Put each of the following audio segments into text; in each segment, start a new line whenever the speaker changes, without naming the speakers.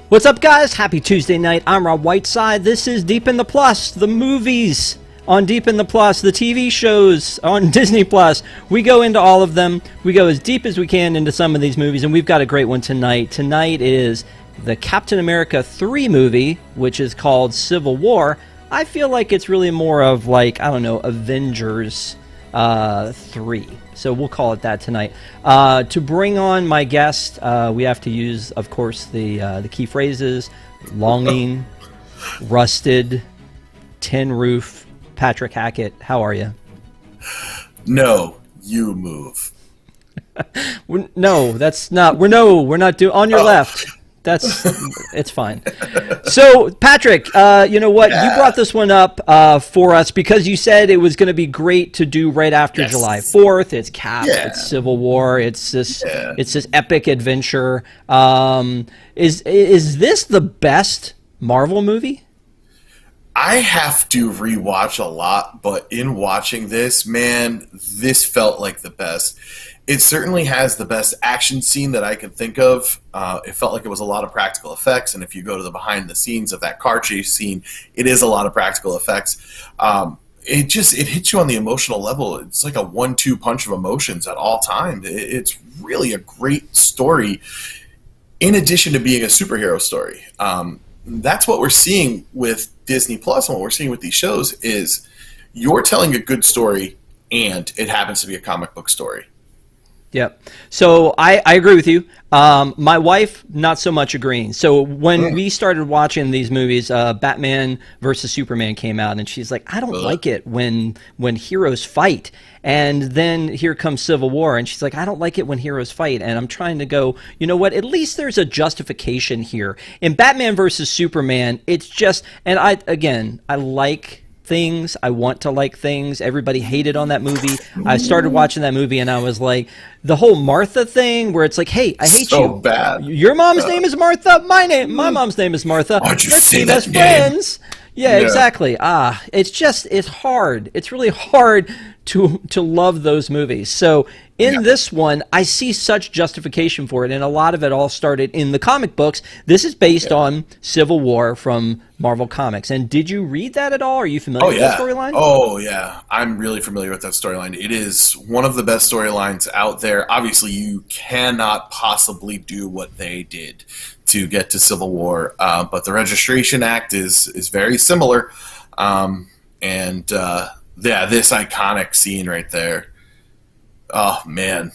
What's up, guys? Happy Tuesday night. I'm Rob Whiteside. This is Deep in the Plus, the movies on Deep in the Plus, the TV shows on Disney Plus. We go into all of them. We go as deep as we can into some of these movies, and we've got a great one tonight. Tonight is the Captain America 3 movie, which is called Civil War. I feel like it's really more of like, I don't know, Avengers 3. So we'll call it that tonight. To bring on my guest, we have to use, of course, the key phrases: longing, rusted, tin roof. Patrick Hackett, how are you?
No, you move.
No, that's not. We're not doing on your left. It's fine. So, Patrick, you know what? You brought this one up for us because you said it was going to be great to do right after July 4th. It's Cap. It's Civil War. It's this epic adventure. Is this the best Marvel movie?
I have to rewatch a lot, but in watching this, man, this felt like the best. It certainly has the best action scene that I can think of. It felt like it was a lot of practical effects, and if you go to the behind the scenes of that car chase scene, it is a lot of practical effects. It hits you on the emotional level. It's like a 1-2 punch of emotions at all times. It's really a great story, in addition to being a superhero story. That's what we're seeing with Disney Plus, and what we're seeing with these shows is you're telling a good story, and it happens to be a comic book story.
Yep. So I agree with you. My wife, not so much agreeing. So when we started watching these movies, Batman versus Superman came out, and she's like, I don't like it when heroes fight. And then here comes Civil War, and she's like, I don't like it when heroes fight. And I'm trying to go, you know what? At least there's a justification here. In Batman versus Superman, it's just, and I like things. I want to like things. Everybody hated on that movie. I started watching that movie and I was like, the whole Martha thing where it's like, hey, I hate
so
you.
Bad.
Your mom's name is Martha. My mom's name is Martha.
Why'd you
Let's
say
be
that
best
name?
friends. Yeah, exactly. It's hard. It's really hard to love those movies. So in this one, I see such justification for it, and a lot of it all started in the comic books. This is based on Civil War from Marvel Comics. And did you read that at all? Are you familiar with that storyline?
Oh, yeah. I'm really familiar with that storyline. It is one of the best storylines out there. Obviously, you cannot possibly do what they did to get to Civil War, but the Registration Act is very similar. This iconic scene right there. Oh, man.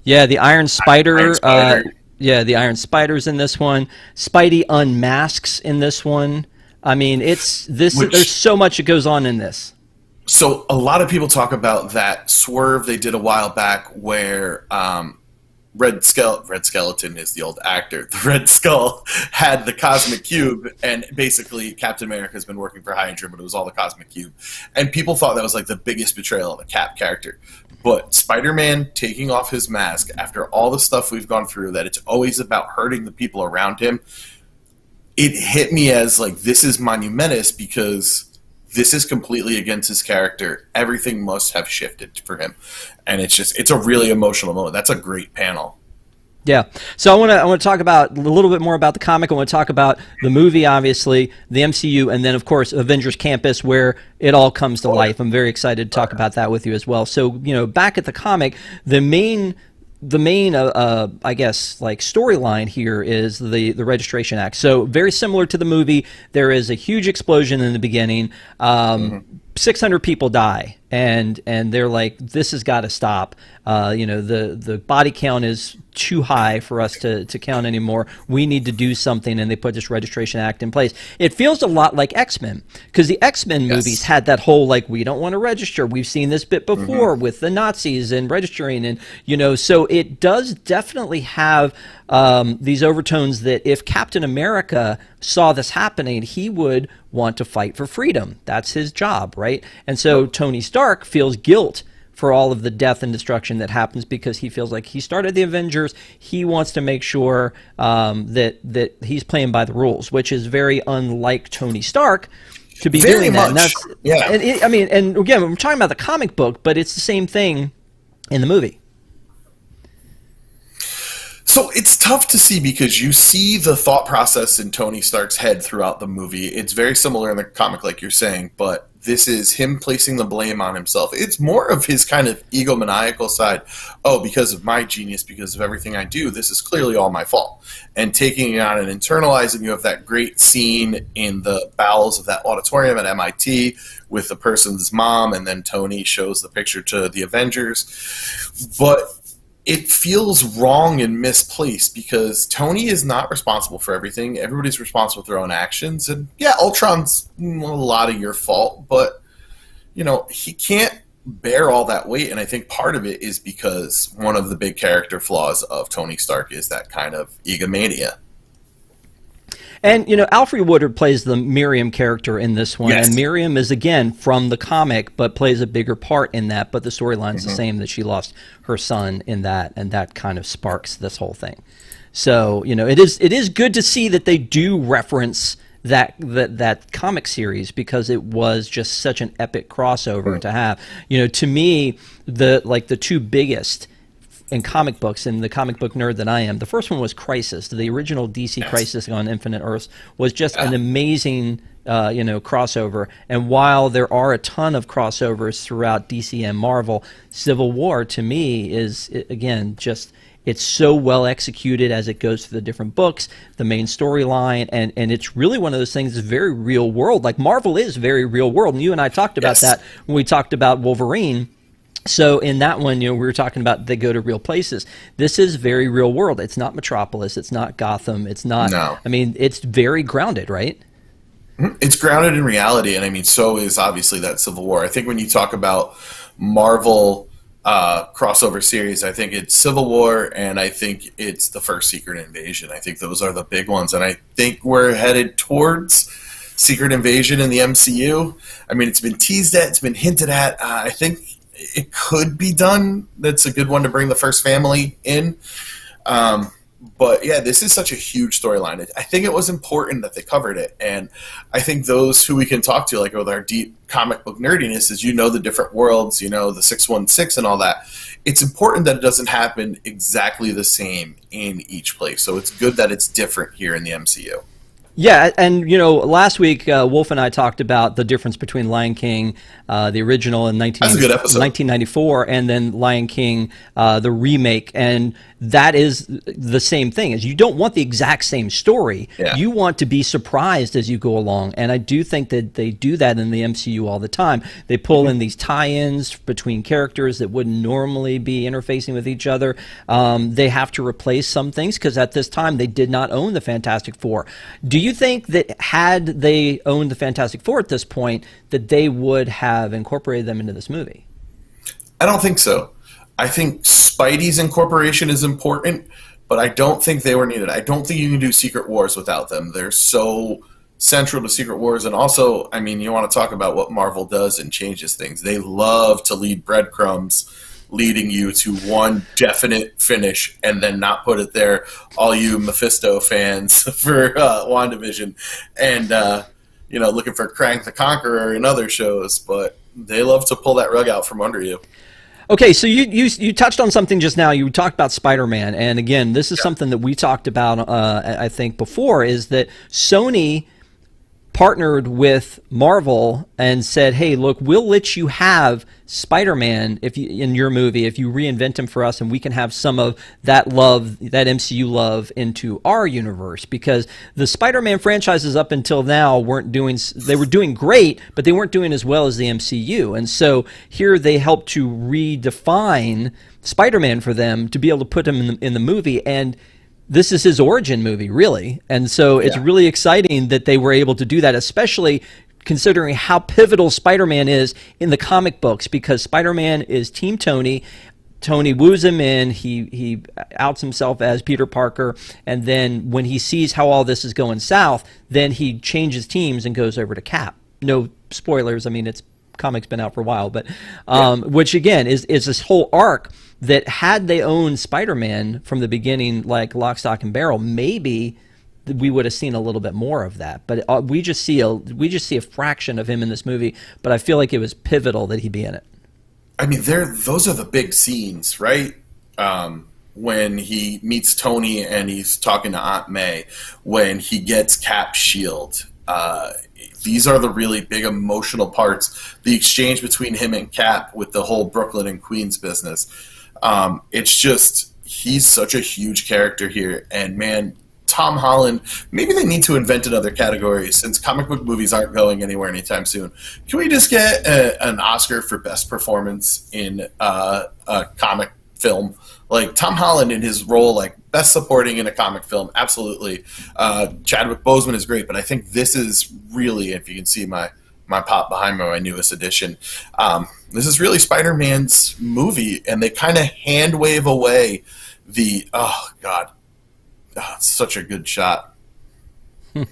Yeah, the Iron Spider. The Iron Spider's in this one. Spidey unmasks in this one. I mean, there's so much that goes on in this.
So a lot of people talk about that swerve they did a while back where Red Skeleton is the old actor. The Red Skull had the Cosmic Cube, and basically Captain America has been working for Hydra, but it was all the Cosmic Cube. And people thought that was like the biggest betrayal of a Cap character. But Spider-Man taking off his mask after all the stuff we've gone through, that it's always about hurting the people around him, it hit me as like, this is monumentous because this is completely against his character. Everything must have shifted for him. And it's a really emotional moment. That's a great panel.
Yeah. So I want to talk about a little bit more about the comic. I want to talk about the movie, obviously, the MCU, and then, of course, Avengers Campus, where it all comes to life. I'm very excited to talk about that with you as well. So, back at the comic, the main I guess, like storyline here is the Registration Act. So very similar to the movie, there is a huge explosion in the beginning. 600 people die, and they're like, this has got to stop. The body count is too high for us to count anymore. We need to do something, and they put this Registration Act in place. It feels a lot like X-Men, because the X-Men movies had that whole, like, we don't want to register. We've seen this bit before with the Nazis and registering, and, so it does definitely have these overtones that if Captain America saw this happening, he would want to fight for freedom. That's his job, right? And so Tony Stark feels guilt for all of the death and destruction that happens because he feels like he started the Avengers. He wants to make sure that he's playing by the rules, which is very unlike Tony Stark to be
very
doing that.
much.
And again, we're talking about the comic book, but it's the same thing in the movie.
So So it's tough to see because you see the thought process in Tony Stark's head throughout the movie. It's very similar in the comic, like you're saying, but this is him placing the blame on himself. It's more of his kind of egomaniacal side. Oh, because of my genius, because of everything I do, this is clearly all my fault. And taking it on and internalizing. You have that great scene in the bowels of that auditorium at MIT with the person's mom, and then Tony shows the picture to the Avengers. But it feels wrong and misplaced because Tony is not responsible for everything. Everybody's responsible for their own actions. And yeah, Ultron's a lot of your fault, but he can't bear all that weight. And I think part of it is because one of the big character flaws of Tony Stark is that kind of egomania.
And, Alfre Woodard plays the Miriam character in this one. Yes. And Miriam is, again, from the comic, but plays a bigger part in that. But the storyline's the same, that she lost her son in that, and that kind of sparks this whole thing. So, it is good to see that they do reference that comic series, because it was just such an epic crossover to have. To me, the two biggest in comic books, and the comic book nerd that I am, the first one was Crisis. The original DC Crisis on Infinite Earths was just an amazing crossover. And while there are a ton of crossovers throughout DC and Marvel, Civil War to me is, again, just, it's so well executed as it goes through the different books, the main storyline, and it's really one of those things that's very real world. Like, Marvel is very real world, and you and I talked about that when we talked about Wolverine. So in that one, we were talking about they go to real places. This is very real world. It's not Metropolis. It's not Gotham. It's not. No. I mean, it's very grounded, right?
It's grounded in reality, and I mean, so is obviously that Civil War. I think when you talk about Marvel crossover series, I think it's Civil War, and I think it's the first Secret Invasion. I think those are the big ones, and I think we're headed towards Secret Invasion in the MCU. I mean, it's been teased at, it's been hinted at. I think it could be done. That's a good one to bring the first family in. But yeah, this is such a huge storyline. I think it was important that they covered it. And I think those who we can talk to, like with our deep comic book nerdiness, is the different worlds, the 616 and all that. It's important that it doesn't happen exactly the same in each place. So it's good that it's different here in the MCU.
Yeah, and last week Wolf and I talked about the difference between Lion King, the original in 1994, and then Lion King, the remake, and that is the same thing. Is you don't want the exact same story. Yeah. You want to be surprised as you go along, and I do think that they do that in the MCU all the time. They pull in these tie-ins between characters that wouldn't normally be interfacing with each other. They have to replace some things because at this time they did not own the Fantastic Four. Do you think that had they owned the Fantastic Four at this point, that they would have incorporated them into this movie?
I don't think so. I think Spidey's incorporation is important, but I don't think they were needed. I don't think you can do Secret Wars without them. They're so central to Secret Wars. And also, I mean, you want to talk about what Marvel does and changes things. They love to lead breadcrumbs, leading you to one definite finish and then not put it there. All you Mephisto fans for WandaVision and, looking for Krang the Conqueror in other shows, but they love to pull that rug out from under you.
Okay, so you touched on something just now. You talked about Spider-Man, and again, this is something that we talked about, I think, before, is that Sony partnered with Marvel and said, hey, look, we'll let you have Spider-Man in your movie if you reinvent him for us, and we can have some of that love, that MCU love, into our universe. Because the Spider-Man franchises up until now were doing great, but they weren't doing as well as the MCU. And so here they helped to redefine Spider-Man for them to be able to put him in the movie, and this is his origin movie, really. And so it's really exciting that they were able to do that, especially considering how pivotal Spider-Man is in the comic books, because Spider-Man is Team Tony. Tony woos him in, he outs himself as Peter Parker, and then when he sees how all this is going south, then he changes teams and goes over to Cap. No spoilers, I mean, it's comic's been out for a while, but which again is this whole arc that had they owned Spider-Man from the beginning, like Lock, Stock, and Barrel, maybe we would have seen a little bit more of that. But we just see a fraction of him in this movie. But I feel like it was pivotal that he be in it.
I mean, those are the big scenes, right? when he meets Tony and he's talking to Aunt May, when he gets Cap's shield. These are the really big emotional parts. The exchange between him and Cap with the whole Brooklyn and Queens business. It's just, he's such a huge character here. And man, Tom Holland, maybe they need to invent another category since comic book movies aren't going anywhere anytime soon. Can we just get an Oscar for best performance in a comic film? Like Tom Holland in his role, like best supporting in a comic film, absolutely. Chadwick Boseman is great, but I think this is really, if you can see my pop behind me, my newest edition. This is really Spider-Man's movie, and they kind of hand wave away the, oh God, it's such a good shot. They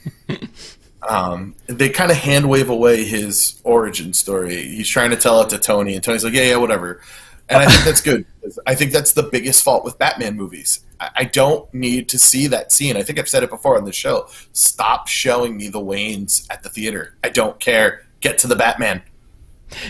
kind of hand wave away his origin story. He's trying to tell it to Tony, and Tony's like, yeah, whatever. And I think that's good. I think that's the biggest fault with Batman movies. I don't need to see that scene. I think I've said it before on the show. Stop showing me the Waynes at the theater. I don't care. Get to the Batman.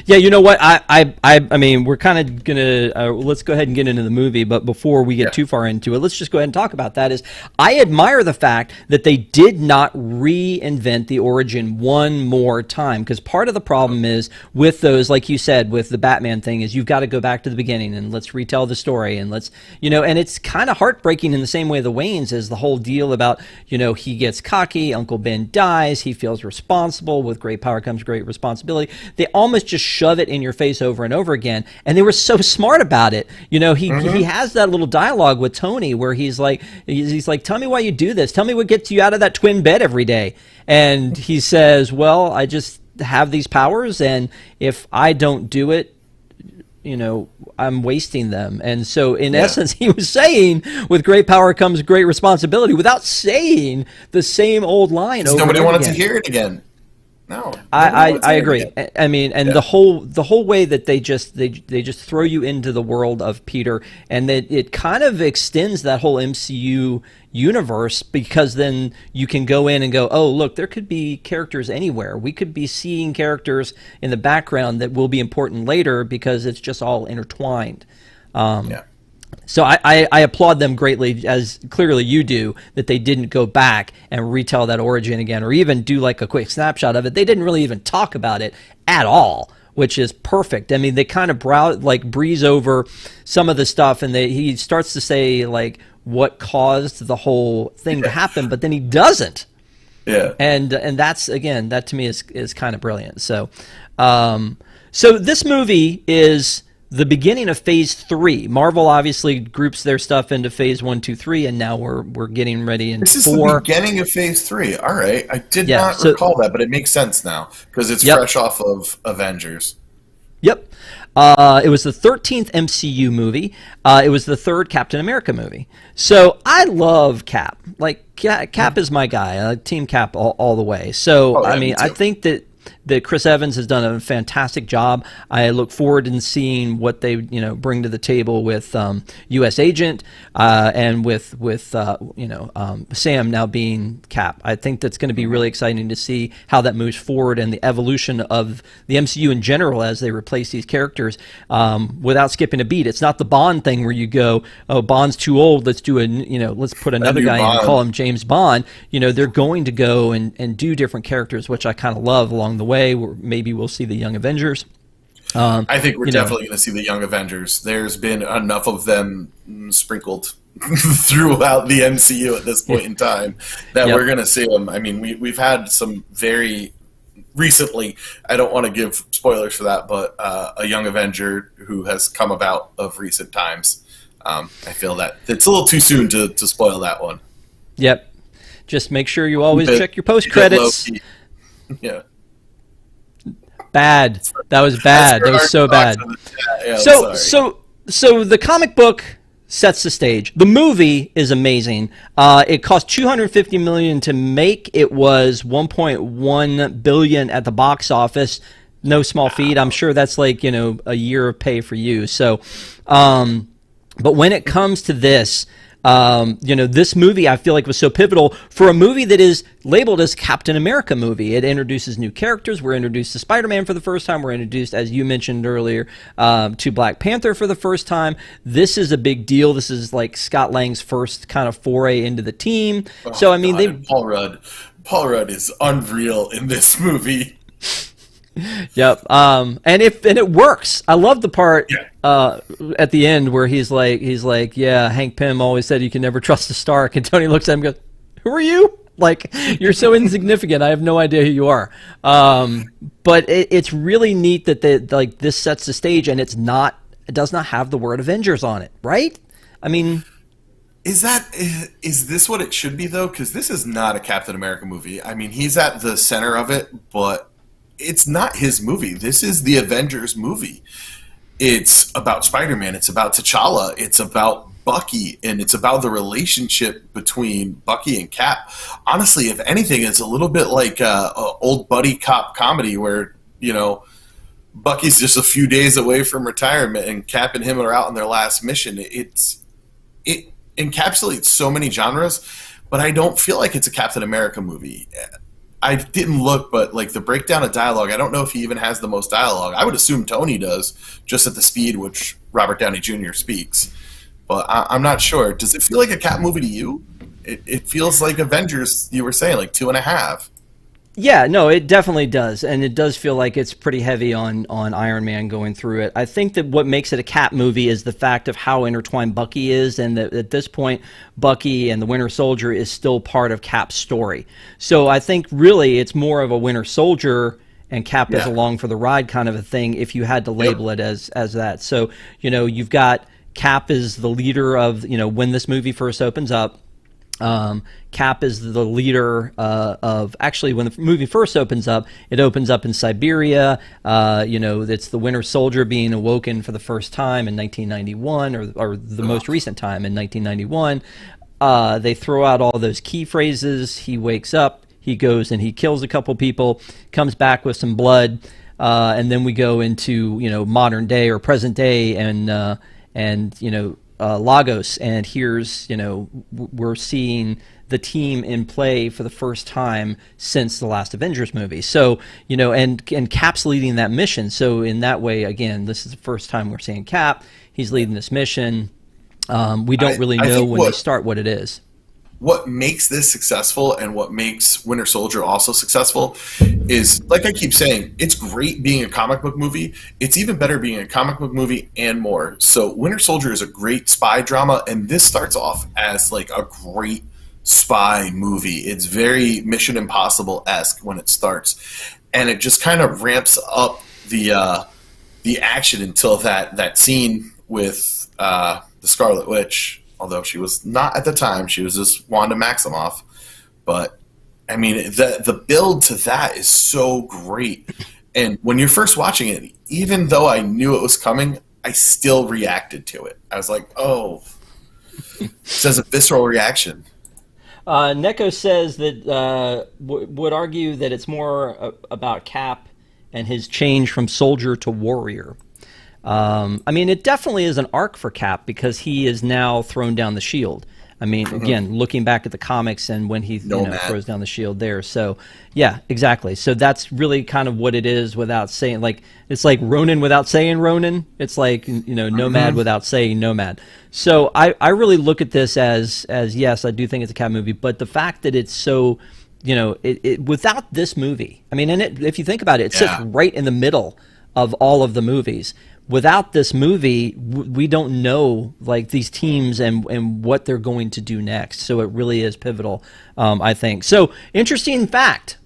Yeah, you know what? I mean, we're kind of gonna let's go ahead and get into the movie, but before we get too far into it, let's just go ahead and talk about that. I admire the fact that they did not reinvent the origin one more time, because part of the problem is with those, like you said, with the Batman thing, is you've got to go back to the beginning and let's retell the story, and let's, and it's kind of heartbreaking in the same way the Waynes is. The whole deal about, he gets cocky, Uncle Ben dies, he feels responsible. With great power comes great responsibility. They almost just shove it in your face over and over again, and they were so smart about it. He has that little dialogue with Tony where he's like, tell me why you do this, tell me what gets you out of that twin bed every day. And he says, well, I just have these powers, and if I don't do it, I'm wasting them. And so in essence, he was saying, with great power comes great responsibility, without saying the same old line over
nobody
and over
wanted
again.
to hear it again. No,
I agree. I mean, and the whole way that they just throw you into the world of Peter, and that it kind of extends that whole MCU universe, because then you can go in and go, oh, look, there could be characters anywhere. We could be seeing characters in the background that will be important later because it's just all intertwined. So I applaud them greatly, as clearly you do, that they didn't go back and retell that origin again, or even do like a quick snapshot of it. They didn't really even talk about it at all, which is perfect. I mean, they kind of breeze over some of the stuff, and he starts to say like what caused the whole thing to happen, but then he doesn't. Yeah. And that's, again, that to me is kind of brilliant. So so this movie is the beginning of Phase 3. Marvel obviously groups their stuff into Phase 1, 2, 3, and now we're getting ready in 4.
This is the beginning of Phase 3. All right. I did not recall that, but it makes sense now because it's fresh off of Avengers.
Yep. It was the 13th MCU movie. It was the 3rd Captain America movie. So I love Cap. Like, Cap is my guy. Team Cap all the way. So, I mean, I think that Chris Evans has done a fantastic job. I look forward to seeing what they bring to the table with U.S. Agent and with Sam now being Cap. I think that's going to be really exciting to see how that moves forward and the evolution of the MCU in general as they replace these characters without skipping a beat. It's not the Bond thing where you go, oh, Bond's too old, let's do let's put another guy in and call him James Bond. They're going to go and do different characters, which I kind of love along the way. Maybe we'll see the Young Avengers.
I think we're definitely going to see the Young Avengers. There's been enough of them sprinkled throughout the MCU at this point in time that we're going to see them. I mean, we've had some very recently, I don't want to give spoilers for that, but a Young Avenger who has come about of recent times. I feel that it's a little too soon to spoil that one.
Yep. Just make sure you always check your post-credits.
Yeah.
Bad. That was bad. That was so bad.
Yeah,
so the comic book sets the stage. The movie is amazing. It cost $250 million to make. It was $1.1 billion at the box office. No small feat. I'm sure that's like a year of pay for you. So, but when it comes to this, This movie I feel like was so pivotal for a movie that is labeled as Captain America movie. It introduces new characters. We're introduced to Spider-Man for the first time. We're introduced, as you mentioned earlier, to Black Panther for the first time. This is a big deal. This is like Scott Lang's first kind of foray into the team.
Oh,
so I mean,
God, Paul Rudd is unreal in this movie.
Yep. And it works. I love the part at the end where he's like, yeah, Hank Pym always said you can never trust a Stark, and Tony looks at him and goes, who are you? Like, you're so insignificant. I have no idea who you are. But it's really neat that this sets the stage, and it does not have the word Avengers on it, right? I mean,
is this what it should be though? Because this is not a Captain America movie. I mean, he's at the center of it, but it's not his movie. This is the Avengers movie. It's about Spider-Man. It's about T'Challa. It's about Bucky, and it's about the relationship between Bucky and Cap. Honestly, if anything, it's a little bit like a old buddy cop comedy where, Bucky's just a few days away from retirement, and Cap and him are out on their last mission. It encapsulates so many genres, but I don't feel like it's a Captain America movie. I didn't look, but like the breakdown of dialogue, I don't know if he even has the most dialogue. I would assume Tony does, just at the speed which Robert Downey Jr. speaks. But I'm not sure. Does it feel like a Cap movie to you? It feels like Avengers, you were saying, like 2.5.
Yeah, no, it definitely does, and it does feel like it's pretty heavy on Iron Man going through it. I think that what makes it a Cap movie is the fact of how intertwined Bucky is, and that at this point, Bucky and the Winter Soldier is still part of Cap's story. So I think really it's more of a Winter Soldier and Cap is along for the ride kind of a thing if you had to label it as that. So, you've got Cap is the leader of, when this movie first opens up. Cap is the leader of actually when the movie first opens up, it opens up in Siberia. It's the Winter Soldier being awoken for the first time in 1991 or the most recent time in 1991. They throw out all those key phrases. He wakes up, he goes and he kills a couple people, comes back with some blood, and then we go into modern day or present day and Lagos, and here's we're seeing the team in play for the first time since the last Avengers movie. So and Cap's leading that mission. So in that way, again, this is the first time we're seeing Cap. He's leading this mission. We don't really know when they start what it is.
What makes this successful and what makes Winter Soldier also successful is, like I keep saying, it's great being a comic book movie. It's even better being a comic book movie and more. So Winter Soldier is a great spy drama, and this starts off as like a great spy movie. It's very Mission Impossible-esque when it starts, and it just kind of ramps up the action until that scene with the Scarlet Witch. Although she was not at the time, she was just Wanda Maximoff. But, I mean, the build to that is so great. And when you're first watching it, even though I knew it was coming, I still reacted to it. I was like, oh. It says a visceral reaction.
Neko says that would argue that it's more about Cap and his change from soldier to warrior. I mean, it definitely is an arc for Cap because he is now thrown down the shield. I mean, again, looking back at the comics and when he throws down the shield there. So, yeah, exactly. So that's really kind of what it is without saying, like, it's like Ronin without saying Ronin. It's like, Nomad without saying Nomad. So I really look at this as yes, I do think it's a Cap movie, but the fact that it's so, without this movie, I mean, and if you think about it, it sits right in the middle of all of the movies. Without this movie, we don't know like these teams and what they're going to do next. So it really is pivotal, I think. So interesting fact,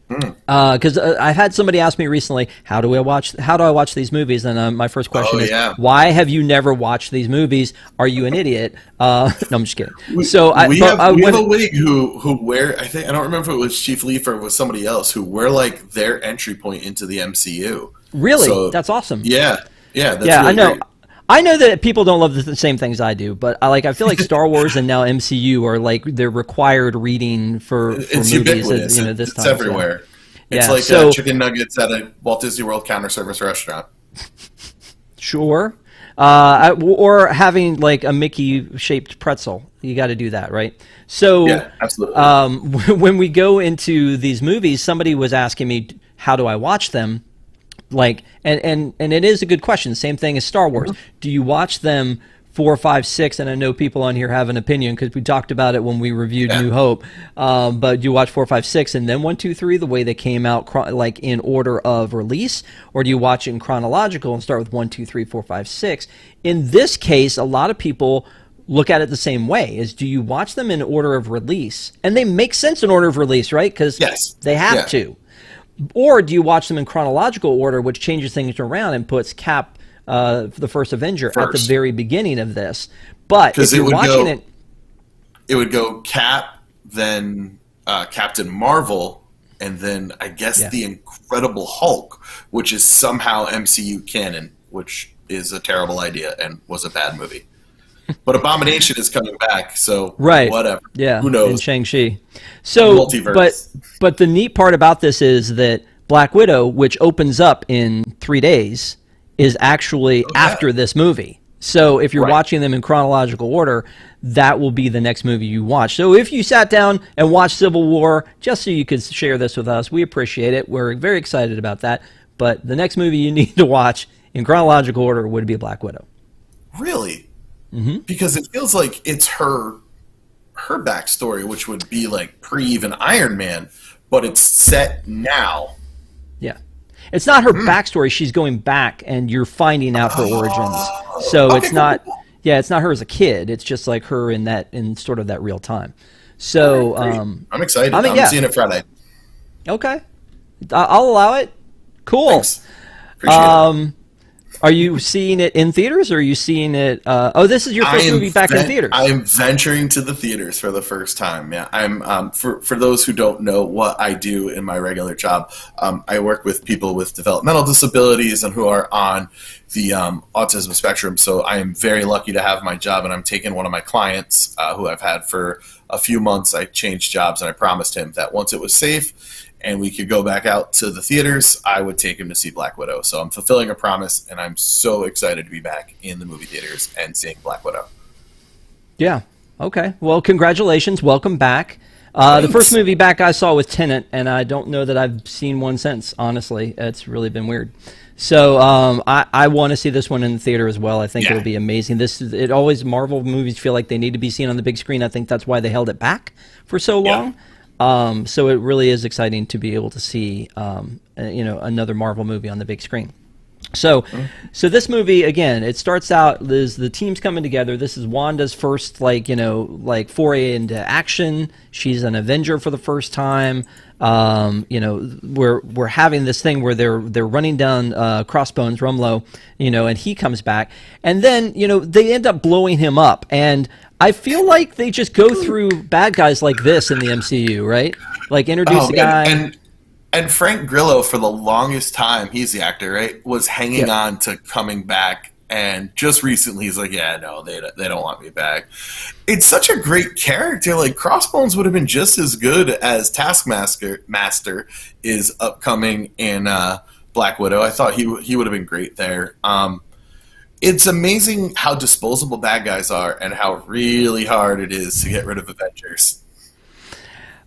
because I've had somebody ask me recently, how do I watch these movies? And my first question is, why have you never watched these movies? Are you an idiot? No, I'm just kidding.
We have a league who wear, I don't remember if it was Chief Leaf or it was somebody else who wear like their entry point into the MCU.
Really? So, that's awesome.
Yeah. Yeah, that's really
I know.
Great.
I know that people don't love the same things I do, but I feel like Star Wars and now MCU are like they're required reading for
it's
movies.
Ubiquitous.
This
it's
time,
everywhere.
So.
It's like chicken nuggets at a Walt Disney World counter service restaurant.
Sure. Or having like a Mickey shaped pretzel. You got to do that, right? So
Yeah, absolutely.
when we go into these movies, somebody was asking me, how do I watch them? Like, and it is a good question. Same thing as Star Wars. Do you watch them 4, 5, 6? And I know people on here have an opinion because we talked about it when we reviewed
Yeah.
New Hope. But do you watch 4, 5, 6 and then 1, 2, 3 the way they came out, like in order of release, or do you watch it in chronological and start with 1, 2, 3, 4, 5, 6? In this case, a lot of people look at it the same way: is do you watch them in order of release, and they make sense in order of release, right? Because
Yes.
they have
Yeah.
to. Or do you watch them in chronological order, which changes things around and puts Cap, the first Avenger, at the
First,
very beginning of this? But if
because
you're watching it,
it would go Cap, then Captain Marvel, and then I guess
yeah,
the Incredible Hulk, which is somehow MCU canon, which is a terrible idea and was a bad movie. But Abomination is coming back, so
right,
whatever.
yeah,
Who
in
knows?
Shang-Chi. So,
Multiverse.
but the neat part about this is that Black Widow, which opens up in 3 days, is actually
Oh yeah.
after this movie. So if you're
Right.
watching them in chronological order, that will be the next movie you watch. So if you sat down and watched Civil War, just so you could share this with us, we appreciate it. We're very excited about that. But the next movie you need to watch in chronological order would be Black Widow.
Really? Because it feels like it's her backstory, which would be like pre even Iron Man, but it's set now.
Yeah. It's not her backstory. She's going back and you're finding out her origins.
Oh,
So
okay,
it's
cool,
not,
cool.
yeah, it's not her as a kid. It's just like her in sort of that real time.
All right,
So,
great. I'm excited.
I mean,
I'm
yeah.
seeing it Friday.
Okay. I'll allow it. Cool.
Thanks. Appreciate it.
Are you seeing it in theaters, or are you seeing it? Oh, this is your first movie back in theaters.
I am venturing to the theaters for the first time. Yeah, I'm. For those who don't know what I do in my regular job, I work with people with developmental disabilities and who are on the autism spectrum. So I am very lucky to have my job, and I'm taking one of my clients who I've had for a few months. I changed jobs, and I promised him that once it was safe and we could go back out to the theaters, I would take him to see Black Widow. So I'm fulfilling a promise, and I'm so excited to be back in the movie theaters and seeing Black Widow.
Yeah. Okay. Well, congratulations. Welcome back. The first
Thanks.
movie back I saw was Tenet, and I don't know that I've seen one since. Honestly, it's really been weird. So I want to see this one in the theater as well. I think
Yeah.
it'll be amazing. It always Marvel movies feel like they need to be seen on the big screen. I think that's why they held it back for so
Yeah.
long. So it really is exciting to be able to see another Marvel movie on the big screen. So, so this movie again, it starts out as the team's coming together. This is Wanda's first, foray into action. She's an Avenger for the first time. We're having this thing where they're running down Crossbones Rumlow, and he comes back, and then they end up blowing him up, and I feel like they just go through bad guys like this in the MCU, right? Like introduce
Oh
a
man,
guy.
and Frank Grillo for the longest time, he's the actor, right? Was hanging
Yep.
on to coming back, and just recently he's like, yeah, no, they don't want me back. It's such a great character. Like Crossbones would have been just as good as Taskmaster is upcoming in Black Widow. I thought he would have been great there. It's amazing how disposable bad guys are, and how really hard it is to get rid of Avengers.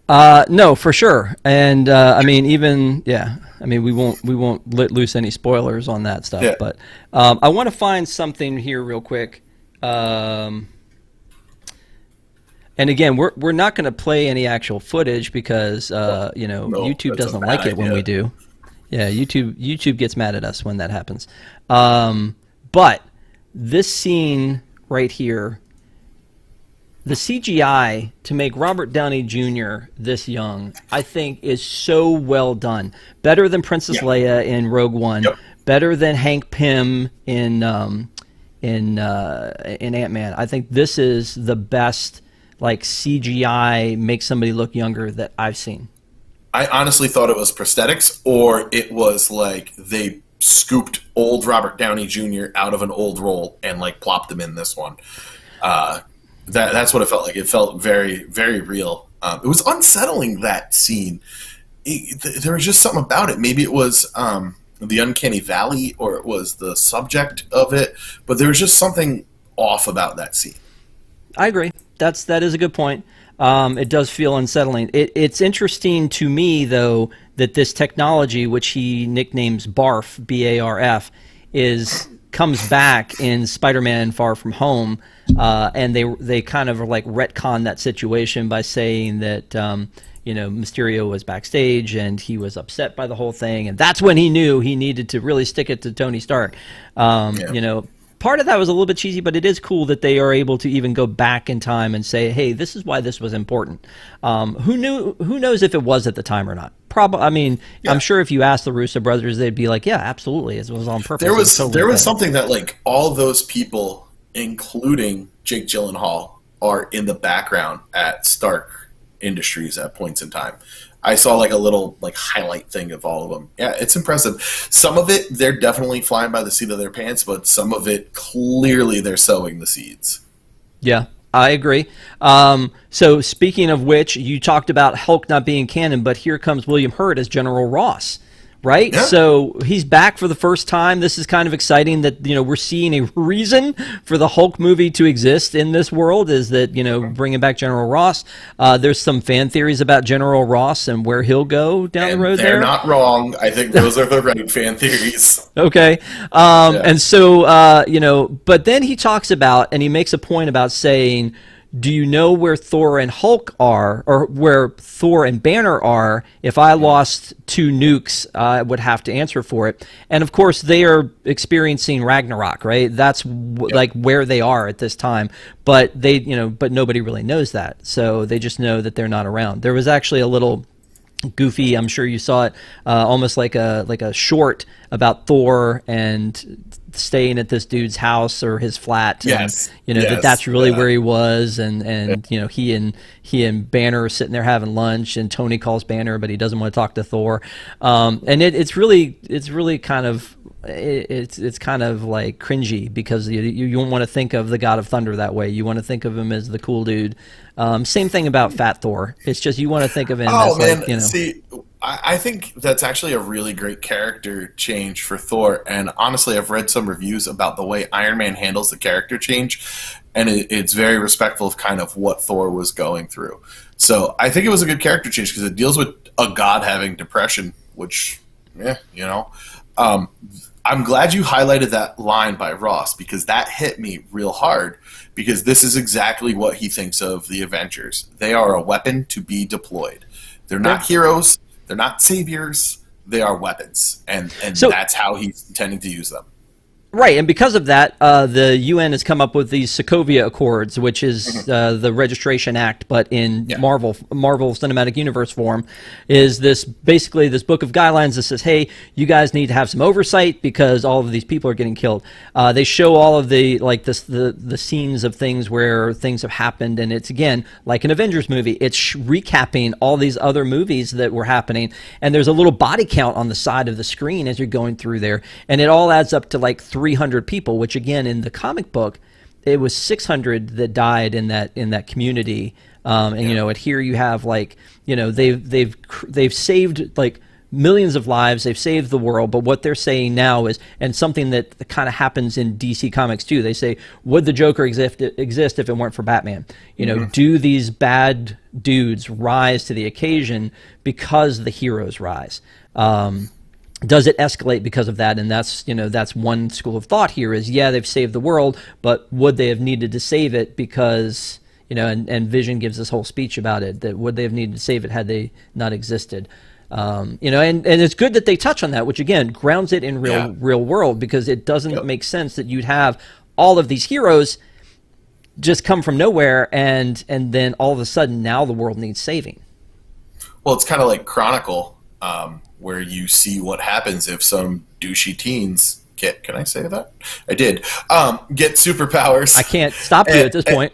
No, for sure, and I mean, we won't let loose any spoilers on that stuff.
Yeah.
But I want to find something here real quick. And again, we're not going to play any actual footage because
No,
YouTube
that's a
doesn't
bad
like it when
idea.
we do. Yeah, YouTube gets mad at us when that happens. But this scene right here, the CGI to make Robert Downey Jr. this young, I think, is so well done. Better than Princess
Yeah.
Leia in Rogue One.
Yep.
Better than Hank Pym in Ant-Man. I think this is the best CGI make somebody look younger that I've seen.
I honestly thought it was prosthetics, or it was like they scooped old Robert Downey Jr. out of an old role and plopped him in this one. That's what it felt like. It felt very, very real. It was unsettling, that scene. There was just something about it. Maybe it was the uncanny valley, or it was the subject of it, but there was just something off about that scene.
I agree. That is a good point. It does feel unsettling. It's interesting to me, though, that this technology, which he nicknames BARF, BARF, is comes back in Spider-Man: Far From Home, and they kind of like retcon that situation by saying that Mysterio was backstage and he was upset by the whole thing, and that's when he knew he needed to really stick it to Tony Stark. Part of that was a little bit cheesy, but it is cool that they are able to even go back in time and say, "Hey, this is why this was important." Who knew? Who knows if it was at the time or not? Probably. I mean, I'm sure if you asked the Russo brothers, they'd be like, "Yeah, absolutely, it was on purpose."
There was something that like all those people, including Jake Gyllenhaal, are in the background at Stark Industries at points in time. I saw like a little like highlight thing of all of them. Yeah, it's impressive. Some of it they're definitely flying by the seat of their pants, but some of it clearly they're sowing the seeds.
Yeah, I agree. So speaking of which, you talked about Hulk not being canon, but here comes William Hurt as General Ross. Right?
Yeah.
So he's back for the first time. This is kind of exciting that, we're seeing a reason for the Hulk movie to exist in this world, is that, bringing back General Ross. There's some fan theories about General Ross and where he'll go down the road there.
They're not wrong. I think those are the right fan theories.
Okay. And so, but then he talks about, and he makes a point about saying, do you know where Thor and Hulk are, or where Thor and Banner are? If I lost 2 nukes, I would have to answer for it. And of course, they are experiencing Ragnarok, right? That's like where they are at this time. But but nobody really knows that. So they just know that they're not around. There was actually a little goofy, I'm sure you saw it, almost like a short about Thor and staying at this dude's house or his flat.
Yes.
And, that's really where he was, and he and Banner are sitting there having lunch, and Tony calls Banner, but he doesn't want to talk to Thor. And it's really kind of it's kind of like cringy, because you don't want to think of the God of Thunder that way. You want to think of him as the cool dude. Same thing about Fat Thor. It's just you want to think of him as like,
See, I think that's actually a really great character change for Thor. And honestly, I've read some reviews about the way Iron Man handles the character change, and it's very respectful of kind of what Thor was going through. So I think it was a good character change because it deals with a god having depression, which, I'm glad you highlighted that line by Ross, because that hit me real hard, because this is exactly what he thinks of the Avengers. They are a weapon to be deployed. They're not heroes. They're not saviors. They are weapons. And so, that's how he's intending to use them.
Right, and because of that, the UN has come up with these Sokovia Accords, which is the Registration Act, but in Marvel Cinematic Universe form, is basically this book of guidelines that says, hey, you guys need to have some oversight because all of these people are getting killed. They show all of the scenes of things where things have happened, and it's, again, like an Avengers movie. It's recapping all these other movies that were happening, and there's a little body count on the side of the screen as you're going through there, and it all adds up to like 300 people, which again in the comic book it was 600 that died in that community, and here you have they've saved like millions of lives, they've saved the world, but what they're saying now is, and something that kind of happens in DC Comics too, they say, would the Joker exist if it weren't for Batman? Do these bad dudes rise to the occasion because the heroes rise? Does it escalate because of that? And that's one school of thought here is, they've saved the world, but would they have needed to save it because, and Vision gives this whole speech about it, that would they have needed to save it had they not existed? And it's good that they touch on that, which again grounds it in real world, because it doesn't make sense that you'd have all of these heroes just come from nowhere and then all of a sudden now the world needs saving.
Well, it's kind of like Chronicle, where you see what happens if some douchey teens can I say that? I did. Get superpowers.
I can't stop you at this point.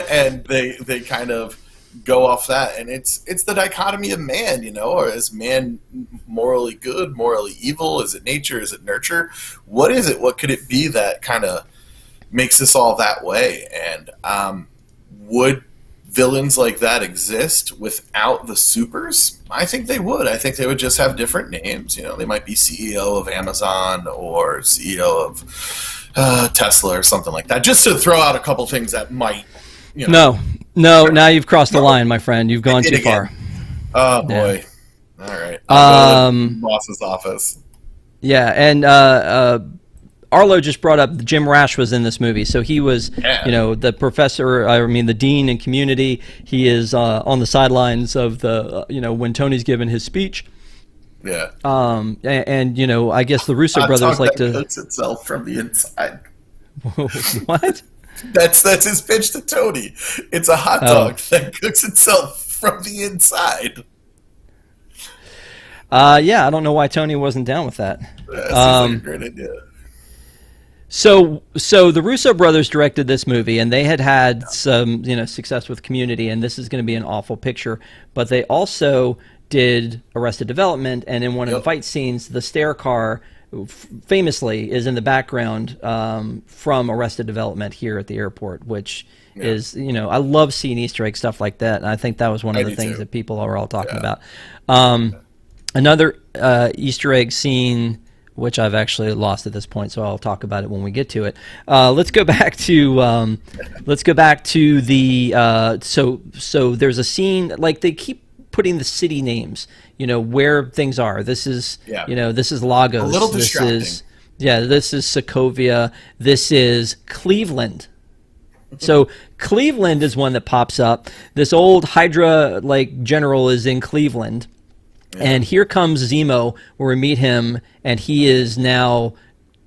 And they kind of go off that, and it's the dichotomy of man, or is man morally good, morally evil? Is it nature? Is it nurture? What is it? What could it be that kind of makes this all that way? And would villains like that exist without the supers? I think they would. I think they would just have different names. They might be CEO of Amazon or CEO of Tesla or something like that. Just to throw out a couple things that might,
No, now you've crossed the line, my friend. You've gone too far.
Oh boy. Yeah. All right. Boss's office.
Yeah, and Arlo just brought up Jim Rash was in this movie, so he was, the professor. I mean, the dean in Community. He is on the sidelines of the, when Tony's given his speech.
Yeah.
And I guess the Russo brothers like to
cooks itself from the inside.
What?
That's his pitch to Tony. It's a hot dog that cooks itself from the inside.
Yeah, I don't know why Tony wasn't down with that.
That seems like a great idea.
So the Russo brothers directed this movie, and they had some, success with Community, and this is going to be an awful picture. But they also did Arrested Development, and in one of the fight scenes, the stair car famously is in the background from Arrested Development here at the airport, which is, I love seeing Easter egg stuff like that, and I think that was one of the things that people are all talking about. Another Easter egg scene, which I've actually lost at this point, so I'll talk about it when we get to it. Let's go back to the so there's a scene, like, they keep putting the city names, where things are. This is this is Lagos. A
little distracting.
This is Sokovia. This is Cleveland. So Cleveland is one that pops up. This old Hydra general is in Cleveland. And here comes Zemo, where we meet him, and he is now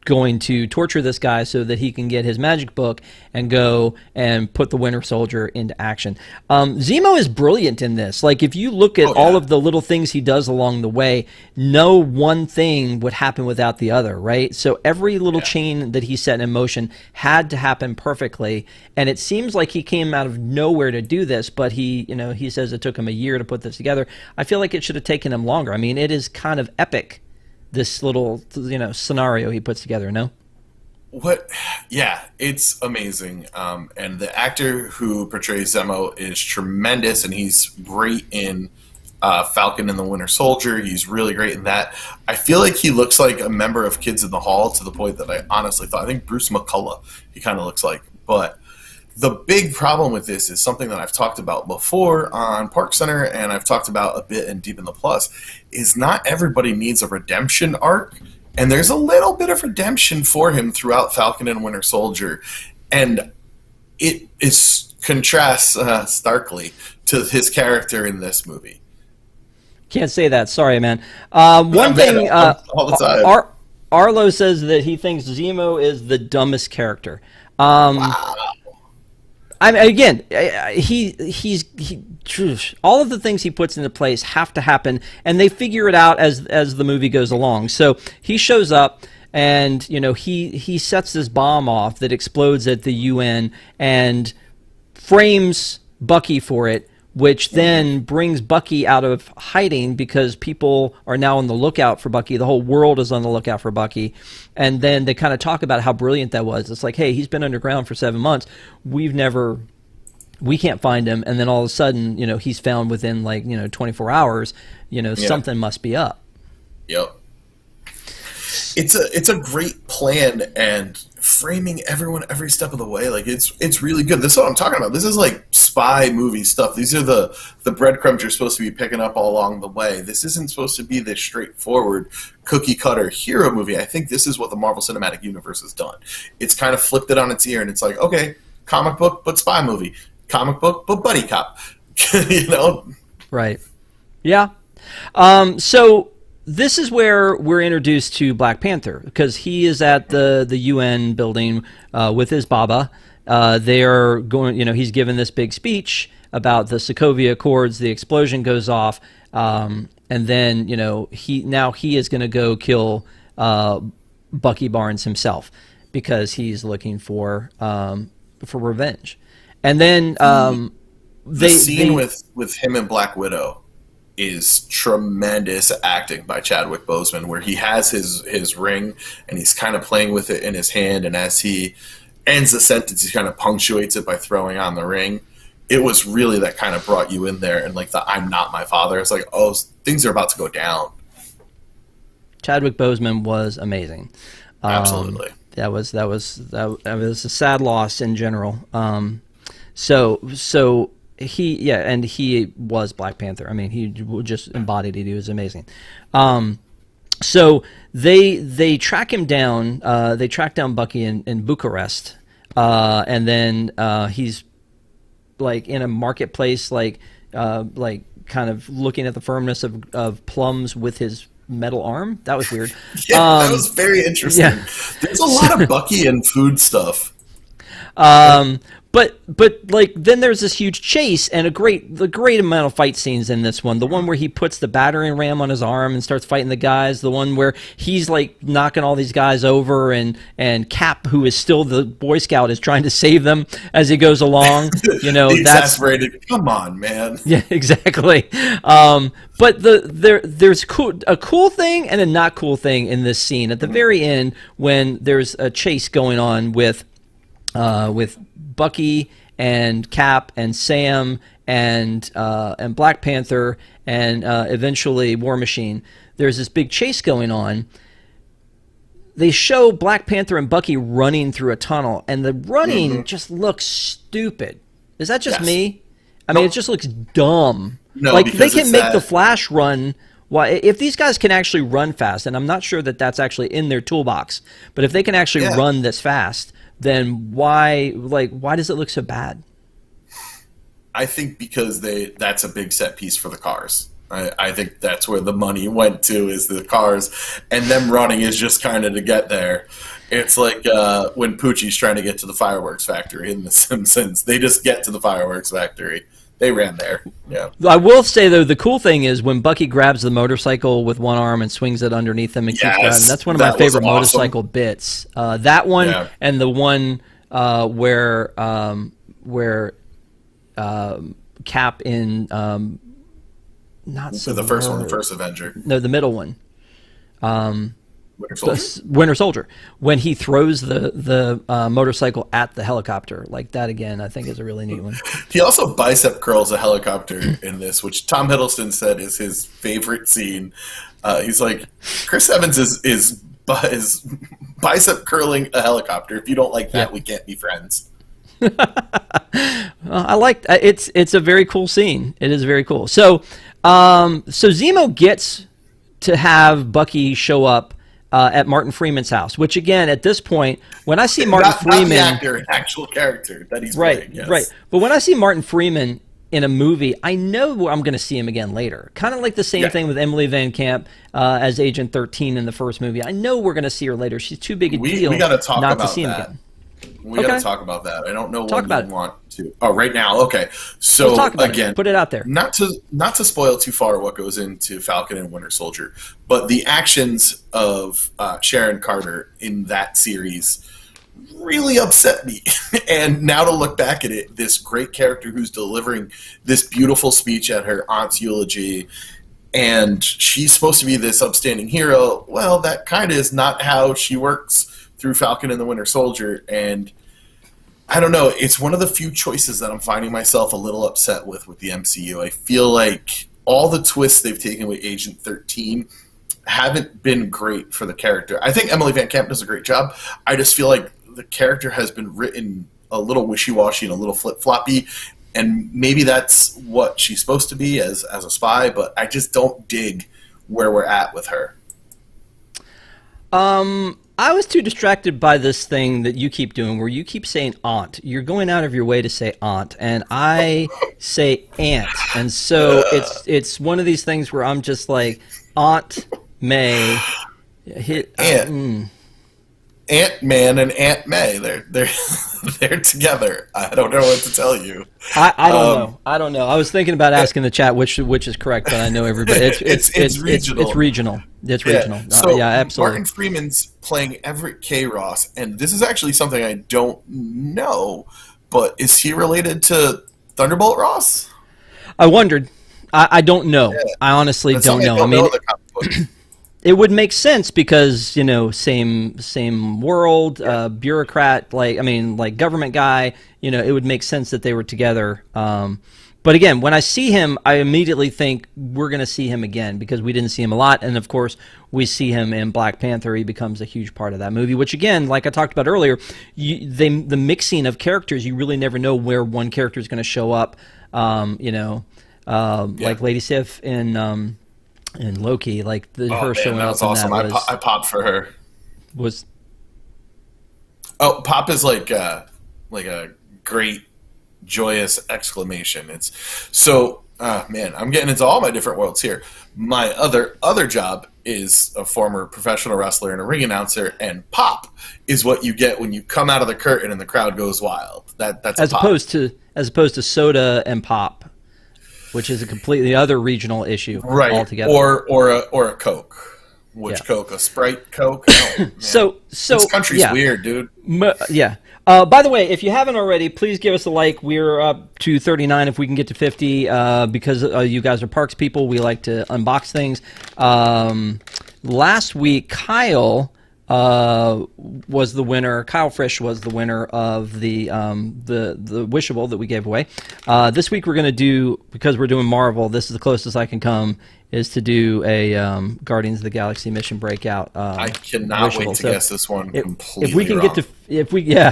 going to torture this guy so that he can get his magic book and go and put the Winter Soldier into action. Zemo is brilliant in this. Like, if you look at all of the little things he does along the way, no one thing would happen without the other, right? So every little chain that he set in motion had to happen perfectly, and it seems like he came out of nowhere to do this, but he says it took him a year to put this together. I feel like it should have taken him longer. I mean, it is kind of epic, this little scenario he puts together. No,
it's amazing. And the actor who portrays Zemo is tremendous, and he's great in Falcon and the Winter Soldier. He's really great in that. I feel like he looks like a member of Kids in the Hall, to the point that I honestly thought, I think Bruce McCullough he kind of looks like. But the big problem with this is something that I've talked about before on Park Center, and I've talked about a bit in Deep in the Plus, is not everybody needs a redemption arc. And there's a little bit of redemption for him throughout Falcon and Winter Soldier. And it contrasts starkly to his character in this movie.
Can't say that. Sorry, man. One thing,
all the time.
Arlo says that he thinks Zemo is the dumbest character.
Wow.
I mean, again, all of the things he puts into place have to happen, and they figure it out as the movie goes along. So he shows up, and he sets this bomb off that explodes at the UN and frames Bucky for it, which then brings Bucky out of hiding, because people are now on the lookout for Bucky. The whole world is on the lookout for Bucky. And then they kind of talk about how brilliant that was. It's like, hey, he's been underground for 7 months. We can't find him. And then all of a sudden, he's found within 24 hours. Something must be up.
Yep. It's a great plan, and framing everyone every step of the way, it's really good. This is what I'm talking about. This is like spy movie stuff. These are the breadcrumbs you're supposed to be picking up all along the way. This isn't supposed to be this straightforward cookie cutter hero movie. I think this is what the Marvel Cinematic Universe has done. It's kind of flipped it on its ear, and it's like, okay, comic book but spy movie, comic book but buddy cop.
Right. Yeah. So this is where we're introduced to Black Panther, because he is at the UN building with his Baba. They are going, he's given this big speech about the Sokovia Accords. The explosion goes off, and then he is going to go kill Bucky Barnes himself, because he's looking for revenge. And then
the scene with him and Black Widow is tremendous acting by Chadwick Boseman, where he has his ring and he's kind of playing with it in his hand, and as he ends the sentence, he kind of punctuates it by throwing on the ring. it was really that kind of brought you in there, and like the "I'm not my father." It's like, oh, things are about to go down.
Chadwick Boseman was amazing.
Absolutely.
That was a sad loss in general. So and he was Black Panther. I mean, he just embodied it. He was amazing. So they track him down. They track down Bucky in Bucharest, and then he's like in a marketplace, like kind of looking at the firmness of plums with his metal arm. That was weird.
Yeah, that was very interesting.
Yeah.
There's a lot of Bucky and food stuff.
But like then there's this huge chase and the great amount of fight scenes in this one. The one where he puts the battering ram on his arm and starts fighting the guys. The one where he's like knocking all these guys over, and Cap, who is still the Boy Scout, is trying to save them as he goes along. You know,
The exasperated. Come on, man.
Yeah, exactly. But there's a cool thing and a not cool thing in this scene at the very end when there's a chase going on with Bucky and Cap and Sam and Black Panther and eventually War Machine. There's this big chase going on. They show Black Panther and Bucky running through a tunnel, and the running just looks stupid. Is that just me? I mean, it just looks dumb.
No,
like they can make
that.
the Flash run. Why, if these guys can actually run fast, and I'm not sure that that's actually in their toolbox, but if they can actually run this fast, then why does it look so bad?
I think because that's a big set piece for the cars. I think that's where the money went to, is the cars, and them running is just kind of to get there. It's like when Poochie's trying to get to the fireworks factory in The Simpsons. They just get to the fireworks factory. They ran there. Yeah.
I will say, though, the cool thing is when Bucky grabs the motorcycle with one arm and swings it underneath him and keeps driving. That's one of my favorite motorcycle bits. That one and the one where Cap in not so
the first one, the first Avenger.
No, the middle one.
Winter Soldier.
When he throws the motorcycle at the helicopter, like that again, I think is a really neat one.
He also bicep curls a helicopter in this, which Tom Hiddleston said is his favorite scene. He's like, Chris Evans is bicep curling a helicopter. If you don't like that, we can't be friends.
I like it's a very cool scene. It is very cool. So Zemo gets to have Bucky show up at Martin Freeman's house, which again, at this point, when I see Martin Freeman,
not the actor, actual character that he's playing, yes.
Right. But when I see Martin Freeman in a movie, I know I'm going to see him again later. Kind of like the same thing with Emily Van Camp as Agent 13 in the first movie. I know we're going to see her later. She's too big a deal
we gotta talk
not
about
to see him
that.
again.
We got to talk about that. I don't know when you want to. Oh, right now. Okay. So
talk about
again,
put it out there.
Not to spoil too far what goes into Falcon and Winter Soldier, but the actions of Sharon Carter in that series really upset me. And now to look back at it, this great character who's delivering this beautiful speech at her aunt's eulogy, and she's supposed to be this upstanding hero. Well, that kind of is not how she works through Falcon and the Winter Soldier, and I don't know, it's one of the few choices that I'm finding myself a little upset with the MCU. I feel like all the twists they've taken with Agent 13 haven't been great for the character. I think Emily Van Camp does a great job. I just feel like the character has been written a little wishy-washy and a little flip-floppy, and maybe that's what she's supposed to be as a spy, but I just don't dig where we're at with her.
I was too distracted by this thing that you keep doing where you keep saying aunt. You're going out of your way to say aunt, and I say aunt. And so it's one of these things where I'm just like, Aunt May hit
Ant-Man and Aunt May. They're together. I don't know what to tell you.
I don't know. I don't know. I was thinking about asking the chat which is correct, but I know everybody. It's regional. It's regional. It's regional.
So
yeah, absolutely.
Martin Freeman's playing Everett K. Ross, and this is actually something I don't know, but is he related to Thunderbolt Ross?
I wondered. I don't know. Yeah. I honestly don't know. I mean, It would make sense because, same world, bureaucrat, like government guy. It would make sense that they were together. But again, when I see him, I immediately think we're going to see him again because we didn't see him a lot. And of course, we see him in Black Panther. He becomes a huge part of that movie, which again, like I talked about earlier, the mixing of characters, you really never know where one character is going to show up. Like Lady Sif in Loki, like her showing
that
up
was awesome.
in that
I popped for her.
was
Pop is like a great joyous exclamation. It's so man, I'm getting into all my different worlds here. My other job is a former professional wrestler and a ring announcer, and pop is what you get when you come out of the curtain and the crowd goes wild. That's
as opposed to soda and pop, which is a completely other regional issue altogether.
Or a Coke. Which Coke? A Sprite Coke? Oh,
so
this country's weird, dude.
Yeah. By the way, if you haven't already, please give us a like. We're up to 39. If we can get to 50, because you guys are Parks people, we like to unbox things. Last week, Kyle was the winner. Kyle Frisch was the winner of the Wishable that we gave away. This week we're going to do, because we're doing Marvel, this is the closest I can come, is to do a Guardians of the Galaxy mission breakout.
I cannot wait to guess this one completely
if we can
wrong.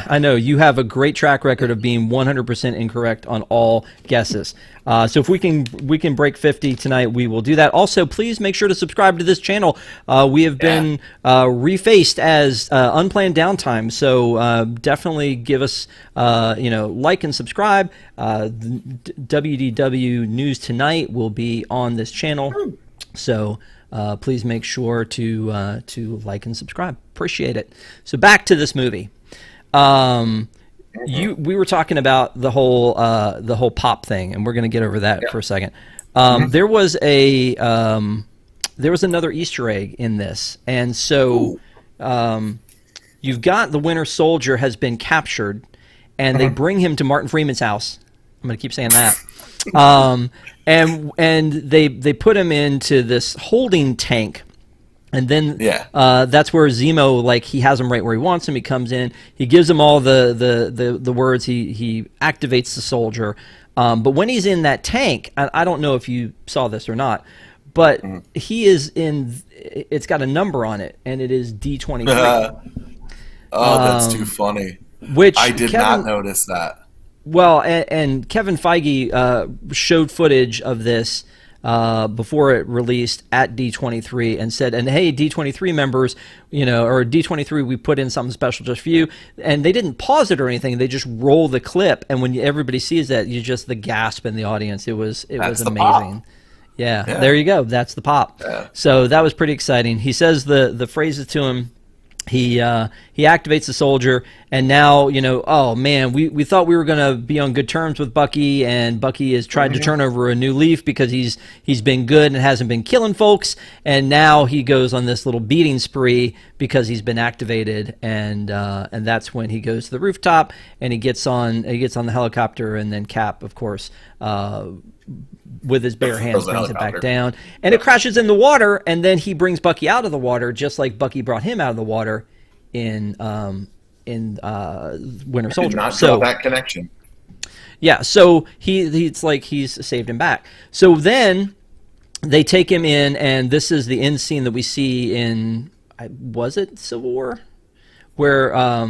I know you have a great track record of being 100% incorrect on all guesses. So if we can break 50 tonight, we will do that. Also, please make sure to subscribe to this channel. We have been refaced as unplanned downtime, so definitely give us like and subscribe. WDW News Tonight will be on this channel, so please make sure to like and subscribe. Appreciate it. So back to this movie. We were talking about the whole pop thing, and we're going to get over that for a second. There was another Easter egg in this, and so you've got the Winter Soldier has been captured, and they bring him to Martin Freeman's house. I'm going to keep saying that. And they put him into this holding tank. And then that's where Zemo, like, he has him right where he wants him. He comes in, he gives him all the words, he activates the soldier. But when he's in that tank, I don't know if you saw this or not, but he is in, it's got a number on it, and it is D23.
That's too funny.
Which
I did not notice that.
Well, and Kevin Feige showed footage of this before it released at D23 and said, and hey, D23 members, or D23, we put in something special just for you. And they didn't pause it or anything. They just roll the clip. And when everybody sees that, you just, the gasp in the audience. It was amazing. Yeah, there you go. That's the pop. Yeah. So that was pretty exciting. He says the phrases to him. He activates the soldier, and now, oh man, we thought we were going to be on good terms with Bucky, and Bucky has tried to turn over a new leaf because he's been good and hasn't been killing folks, and now he goes on this little beating spree because he's been activated, and that's when he goes to the rooftop and he gets on the helicopter, and then Cap, of course, with his bare hands brings it back down, and it crashes in the water, and then he brings Bucky out of the water just like Bucky brought him out of the water in Winter Soldier.
Did not draw that connection.
Yeah, so he's like he's saved him back. So then they take him in, and this is the end scene that we see in, was it Civil War, where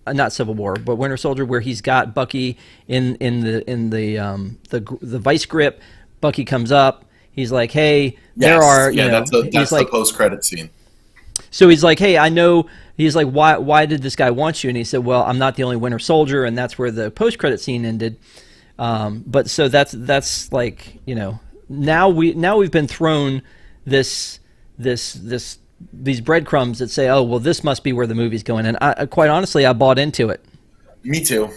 not Civil War, but Winter Soldier, where he's got Bucky in the vice grip. Bucky comes up. He's like, "Hey, that's
the post-credit scene."
So he's like, "Hey, I know." He's like, "Why did this guy want you?" And he said, "Well, I'm not the only Winter Soldier," and that's where the post-credit scene ended. But so that's like, now we've been thrown this these breadcrumbs that say, oh, well, this must be where the movie's going. And quite honestly, I bought into it.
Me too.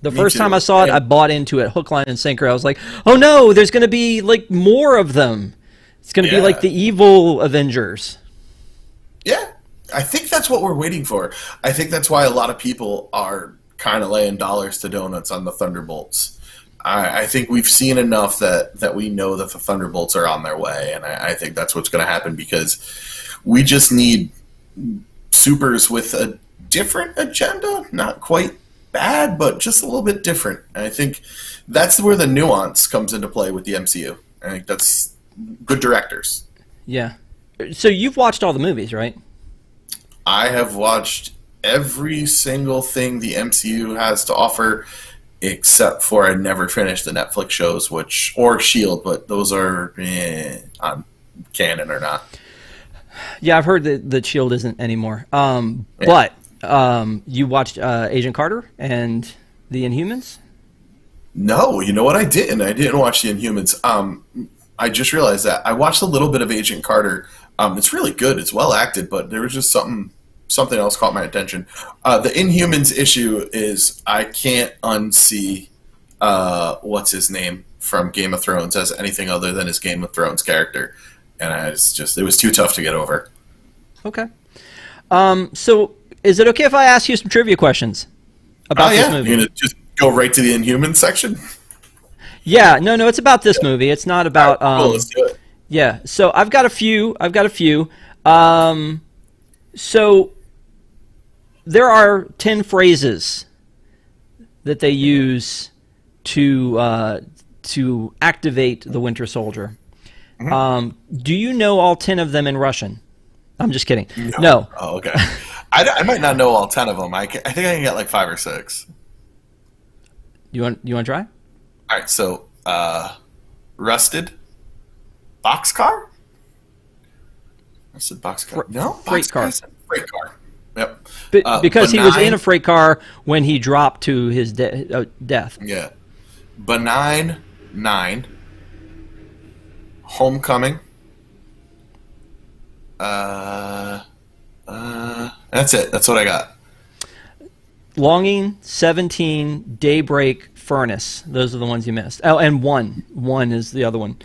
The first time I saw it, I bought into it, hook, line, and sinker. I was like, oh, no, there's going to be, like, more of them. It's going to be like the evil Avengers.
Yeah. I think that's what we're waiting for. I think that's why a lot of people are kind of laying dollars to donuts on the Thunderbolts. I think we've seen enough that we know that the Thunderbolts are on their way, and I think that's what's going to happen because we just need supers with a different agenda. Not quite bad, but just a little bit different. And I think that's where the nuance comes into play with the MCU. I think that's good directors.
Yeah. So you've watched all the movies, right?
I have watched every single thing the MCU has to offer, except for I never finished the Netflix shows, or Shield, but those are on canon or not.
Yeah, I've heard that Shield isn't anymore. But you watched Agent Carter and the Inhumans?
No, you know what? I didn't. I didn't watch the Inhumans. I just realized that I watched a little bit of Agent Carter. It's really good. It's well acted, but there was just something else caught my attention. The Inhumans issue is I can't unsee what's his name from Game of Thrones as anything other than his Game of Thrones character, and it was too tough to get over.
Okay. So is it okay if I ask you some trivia questions about this movie?
You're gonna just go right to the Inhumans section?
Yeah. No. It's about this movie. It's not about.
Cool, let's do it.
Yeah. So I've got a few. So there are 10 phrases that they use to activate the Winter Soldier. Mm-hmm. Do you know all 10 of them in Russian? I'm just kidding. No.
Oh, okay. I might not know all 10 of them. I think I can get like 5 or 6.
You want to try?
All right. So, rusted, boxcar. I said boxcar. No,
freight car.
Freight car. Yep.
Because he was in a freight car when he dropped to his death.
Yeah. Benign 9. Homecoming. That's it. That's what I got.
Longing, 17, Daybreak, Furnace. Those are the ones you missed. Oh, and 1. 1 is the other one.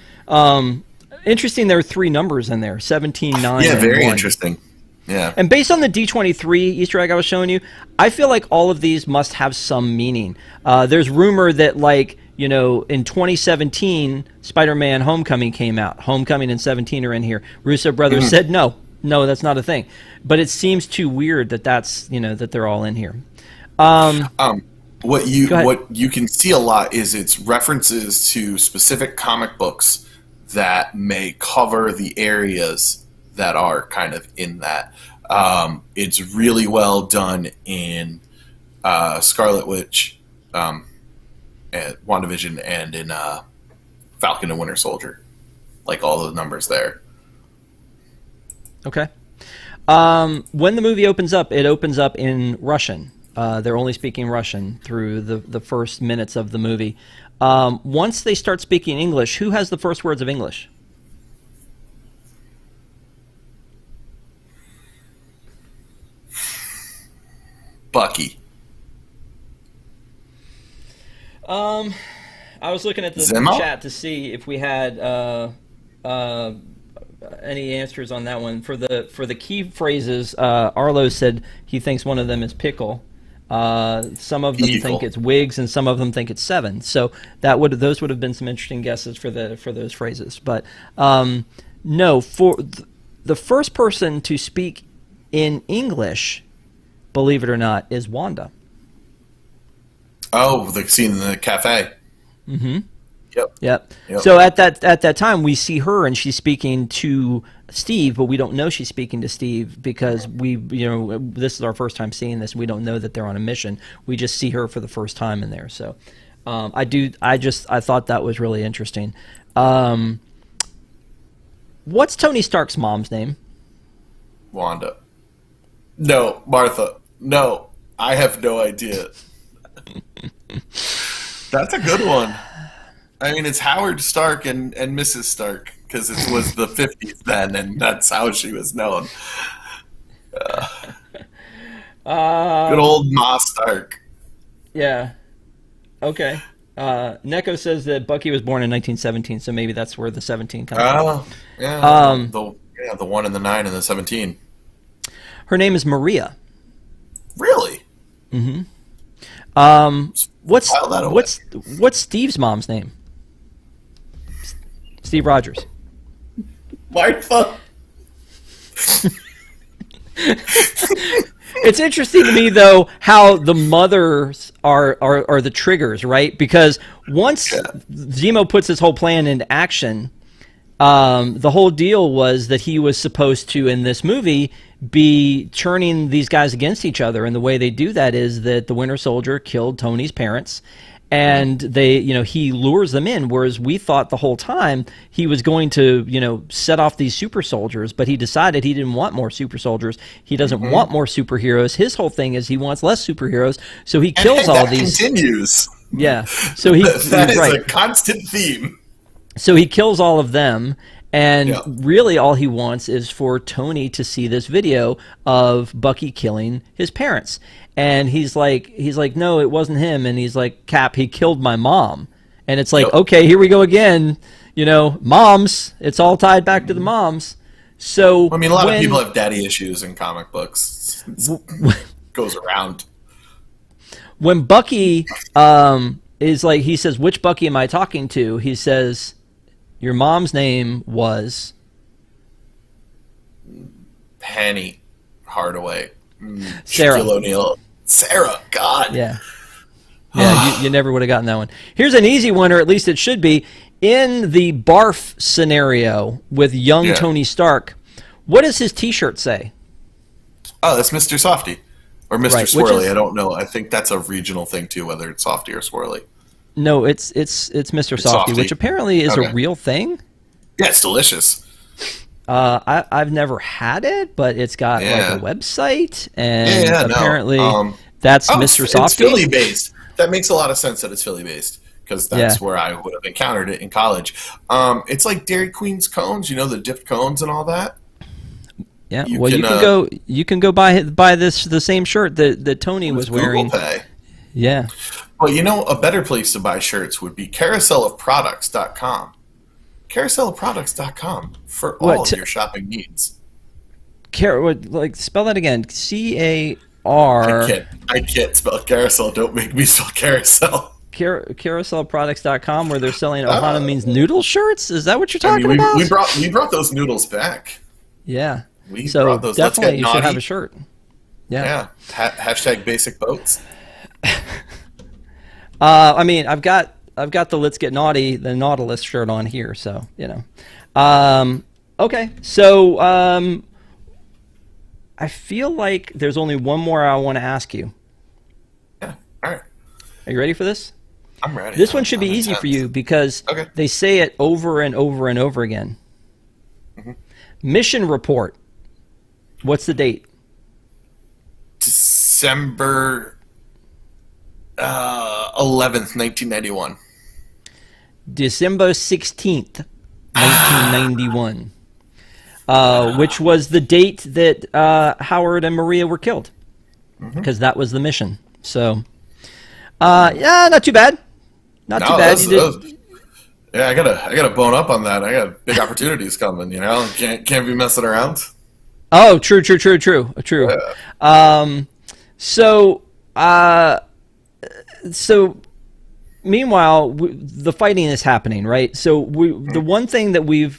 Interesting, there are 3 numbers in there, 17, 9,
Yeah, very
1.
interesting. Yeah.
And based on the D23 Easter egg I was showing you, I feel like all of these must have some meaning. There's rumor that, like, you know, in 2017, Spider-Man Homecoming came out. Homecoming and 17 are in here. Russo brothers said no, that's not a thing. But it seems too weird that that they're all in here.
What you can see a lot is it's references to specific comic books that may cover the areas that are kind of in that. It's really well done in Scarlet Witch, and WandaVision, and in Falcon and Winter Soldier. Like all the numbers there.
Okay. When the movie opens up, it opens up in Russian. They're only speaking Russian through the first minutes of the movie. Once they start speaking English, who has the first words of English?
Bucky.
I was looking at the
Zemo?
chat to see if we had any answers on that one. For the key phrases, Arlo said he thinks one of them is pickle. Some of them think it's wigs, and some of them think it's 7. So those would have been some interesting guesses for those phrases. But no, for the first person to speak in English, believe it or not, is Wanda.
Oh, the scene in the cafe.
Mm-hmm.
Yep.
So at that time, we see her and she's speaking to Steve, but we don't know she's speaking to Steve because this is our first time seeing this. We don't know that they're on a mission. We just see her for the first time in there. So I thought that was really interesting. What's Tony Stark's mom's name?
Wanda. No, Martha. No, I have no idea. That's a good one. I mean, it's Howard Stark and Mrs. Stark, because it was the 50s then, and that's how she was known. Good old Ma Stark.
Yeah. Okay. Neko says that Bucky was born in 1917, so maybe that's where the 17 comes from.
Oh, yeah. The 1 and the 9 and the 17.
Her name is Maria.
Really?
Mm-hmm. What's
File that away.
what's Steve's mom's name? Steve Rogers.
Martha.
It's interesting to me though how the mothers are the triggers, right? Because once Zemo puts his whole plan into action, the whole deal was that he was supposed to, in this movie, be turning these guys against each other, and the way they do that is that the Winter Soldier killed Tony's parents, and he lures them in, whereas we thought the whole time he was going to, set off these super soldiers, but he decided he didn't want more super soldiers. He doesn't want more superheroes. His whole thing is he wants less superheroes, so he kills all these.
Continues.
Yeah, so
that is
right.
a constant theme.
So he kills all of them, and really all he wants is for Tony to see this video of Bucky killing his parents. And he's like, no, it wasn't him. And he's like, Cap, he killed my mom. And it's like, okay, here we go again. Moms. It's all tied back to the moms. So
I mean, a lot of people have daddy issues in comic books. It goes around.
When Bucky is like, he says, which Bucky am I talking to? He says, your mom's name was
Penny Hardaway.
Sarah.
Shaquille O'Neal. Sarah, God.
Yeah. Yeah, you never would have gotten that one. Here's an easy one, or at least it should be. In the barf scenario with young Tony Stark, what does his T-shirt say?
Oh, that's Mr. Softy. Or Mr.
Right,
Swirly, I don't know. I think that's a regional thing, too, whether it's Softy or Swirly.
No, it's Mr. Softy, which apparently is a real thing.
Yeah, it's delicious.
I've never had it, but it's got like a website, and apparently that's Mr. Softy.
It's Philly based. That makes a lot of sense that it's Philly based because that's where I would have encountered it in college. It's like Dairy Queen's cones, the dipped cones and all that.
Yeah, you can go buy the same shirt that Tony was wearing.
Google Pay.
Yeah.
Well, a better place to buy shirts would be carouselofproducts.com. Carouselofproducts.com for all of your shopping needs.
Spell that again. C-A-R.
I can't spell carousel. Don't make me spell carousel.
Carouselofproducts.com, where they're selling Ohana means noodle shirts? Is that what you're talking about?
We brought those noodles back.
Yeah.
We brought those.
Definitely you should have a shirt. Yeah.
Hashtag basic boats.
I've got the Let's Get Naughty, the Nautilus shirt on here, so okay, so I feel like there's only one more I want to ask you.
Yeah. All right.
Are you ready for this?
I'm ready.
This one should be easy for you because they say it over and over and over again. Mm-hmm. Mission report. What's the date?
December 11th, 1991.
December 16th, 1991. Which was the date that Howard and Maria were killed. Because that was the mission. So, not too bad. Not too bad.
Yeah, I gotta bone up on that. I got big opportunities coming. Can't be messing around.
Oh, true. Yeah. So, meanwhile, the fighting is happening, right? So the one thing that we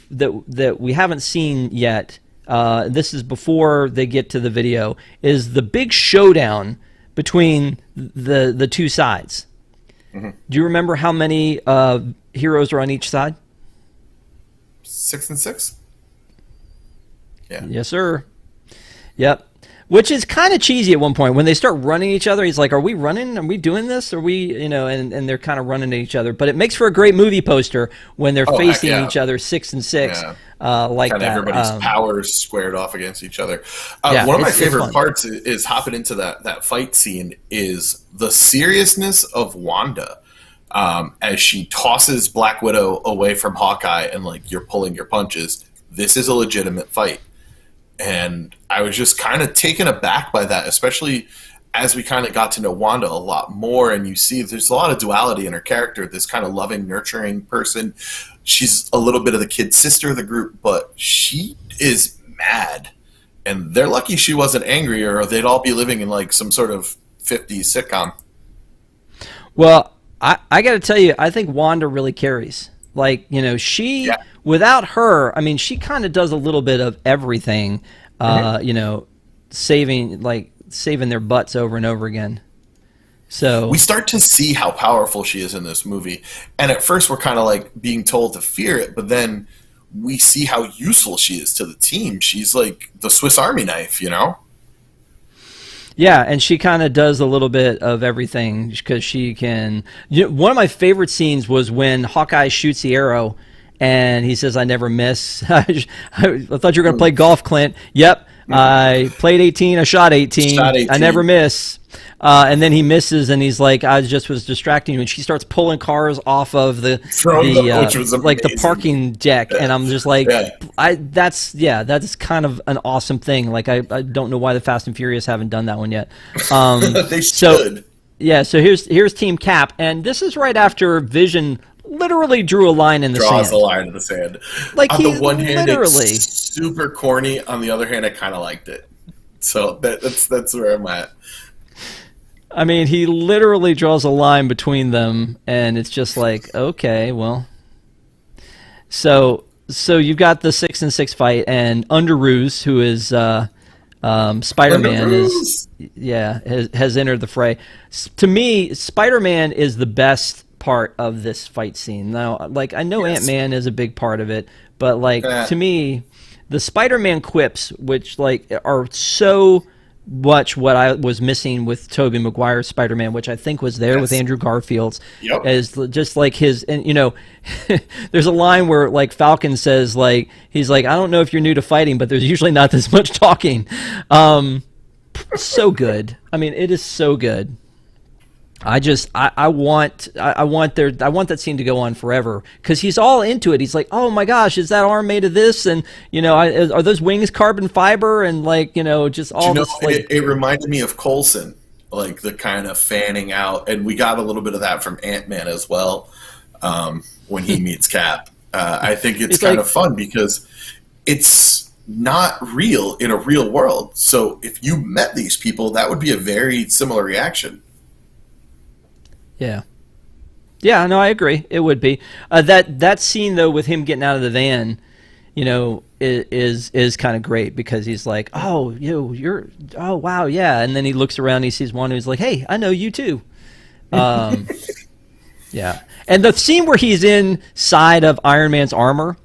haven't seen yet, this is before they get to the video, is the big showdown between the two sides. Mm-hmm. Do you remember how many heroes are on each side?
6 and 6. Yeah.
Yes, sir. Yep. Which is kind of cheesy at one point when they start running each other. He's like, "Are we running? Are we doing this? Are we?" And they're kind of running at each other. But it makes for a great movie poster when they're facing each other 6 and 6, like
kind of
that.
Everybody's powers squared off against each other. One of my favorite parts is hopping into that fight scene is the seriousness of Wanda as she tosses Black Widow away from Hawkeye and you're pulling your punches. This is a legitimate fight. And I was just kind of taken aback by that, especially as we kind of got to know Wanda a lot more. And you see there's a lot of duality in her character, this kind of loving, nurturing person. She's a little bit of the kid sister of the group, but she is mad. And they're lucky she wasn't angry or they'd all be living in some sort of 50s sitcom.
Well, I got to tell you, I think Wanda really carries. Like,
Yeah.
without her, I mean, she kind of does a little bit of everything,
Mhm.
uh, you know, saving their butts over and over again.
We
So,
start to see how powerful she is in this movie. And at first, we're kind of like being told to fear it, but then we see how useful she is to the team. She's like the Swiss Army knife, you know?
yeah, and she kind of does a little bit of everything because she can. One of my favorite scenes was when Hawkeye shoots the arrow, and he says, "I never miss." I thought you were going to play golf, Clint. Yep, I played 18. I shot 18.
Shot
I never
18.
miss. And then he misses, and he's like, "I just was distracting you." And she starts pulling cars off of
Throwing them, which was
like the
amazing.
parking deck, and I'm just like,
Yeah.
that's kind of an awesome thing. Like I don't know why the Fast and Furious haven't done that one yet.
They
So
should.
yeah, so here's Team Cap, and this is right after Vision literally drew a line in the
Draws a
sand.
line in the sand.
Like
On the
he
one hand, it's
literally,
super corny. On the other hand, I kind of liked it. So that's where I'm at.
I mean, he literally draws a line between them, and it's just like, okay, well, so you've got the 6-6 fight, and Underoos, who is Spider-Man, is
Underoos.
yeah has entered the fray. To me, Spider-Man is the best part of this fight scene. Now, like I know
Yes.
Ant-Man is a big part of it, but like
Uh,
to me, the Spider-Man quips, which like are so much what I was missing with Tobey Maguire's Spider-Man, which I think was there with
yes.
Andrew Garfield's,
Yep.
is just like his, and there's a line where like Falcon says like he's like, I don't know if you're new to fighting, but there's usually not this much talking. Um, so good. I mean, it is so good. I want that scene to go on forever because he's all into it. He's like, oh my gosh, is that arm made of this? And are those wings carbon fiber? And like, just
Do you
all
know,
this
it,
like,
it reminded me of Coulson, like the kind of fanning out, and we got a little bit of that from Ant Man as well when he meets Cap. I think it's
it's
kind of
like,
fun because it's not real in a real world. So if you met these people, that would be a very similar reaction.
yeah, yeah. No, I agree. It would be that scene though with him getting out of the van. Is kind of great because he's like, oh, oh wow, yeah, and then he looks around, he sees one who's like, hey, I know you too. Um, Yeah, and the scene where he's inside of Iron Man's armor,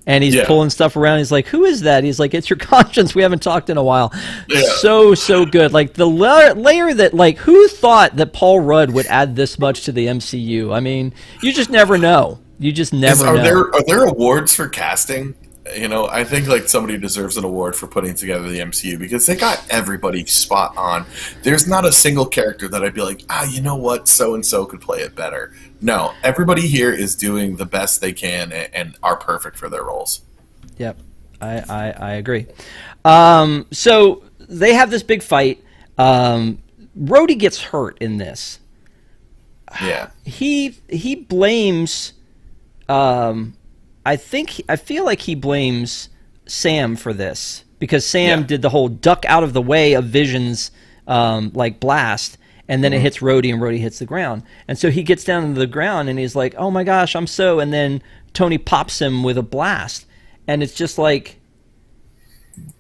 and he's
Yeah,
pulling stuff around. He's like, "Who is that?" He's like, "It's your conscience. We haven't talked in a while."
yeah.
So good. Like the layer that, like, who thought that Paul Rudd would add this much to the MCU? I mean, you just never know. You just
Is
never know.
are there awards for casting? You know, I think like somebody deserves an award for putting together the MCU because they got everybody spot on. There's not a single character that I'd be like, you know what, so and so could play it better. No, everybody here is doing the best they can and are perfect for their roles.
Yep, I agree. So they have this big fight. Rhodey gets hurt in this.
Yeah,
He blames. I feel like he blames Sam for this because Sam
yeah.
did the whole duck out of the way of Vision's like blast, and then it
Hmm.
hits Rhodey, and Rhodey hits the ground, and so he gets down to the ground, and he's like, "Oh my gosh, I'm so," and then Tony pops him with a blast, and it's just like,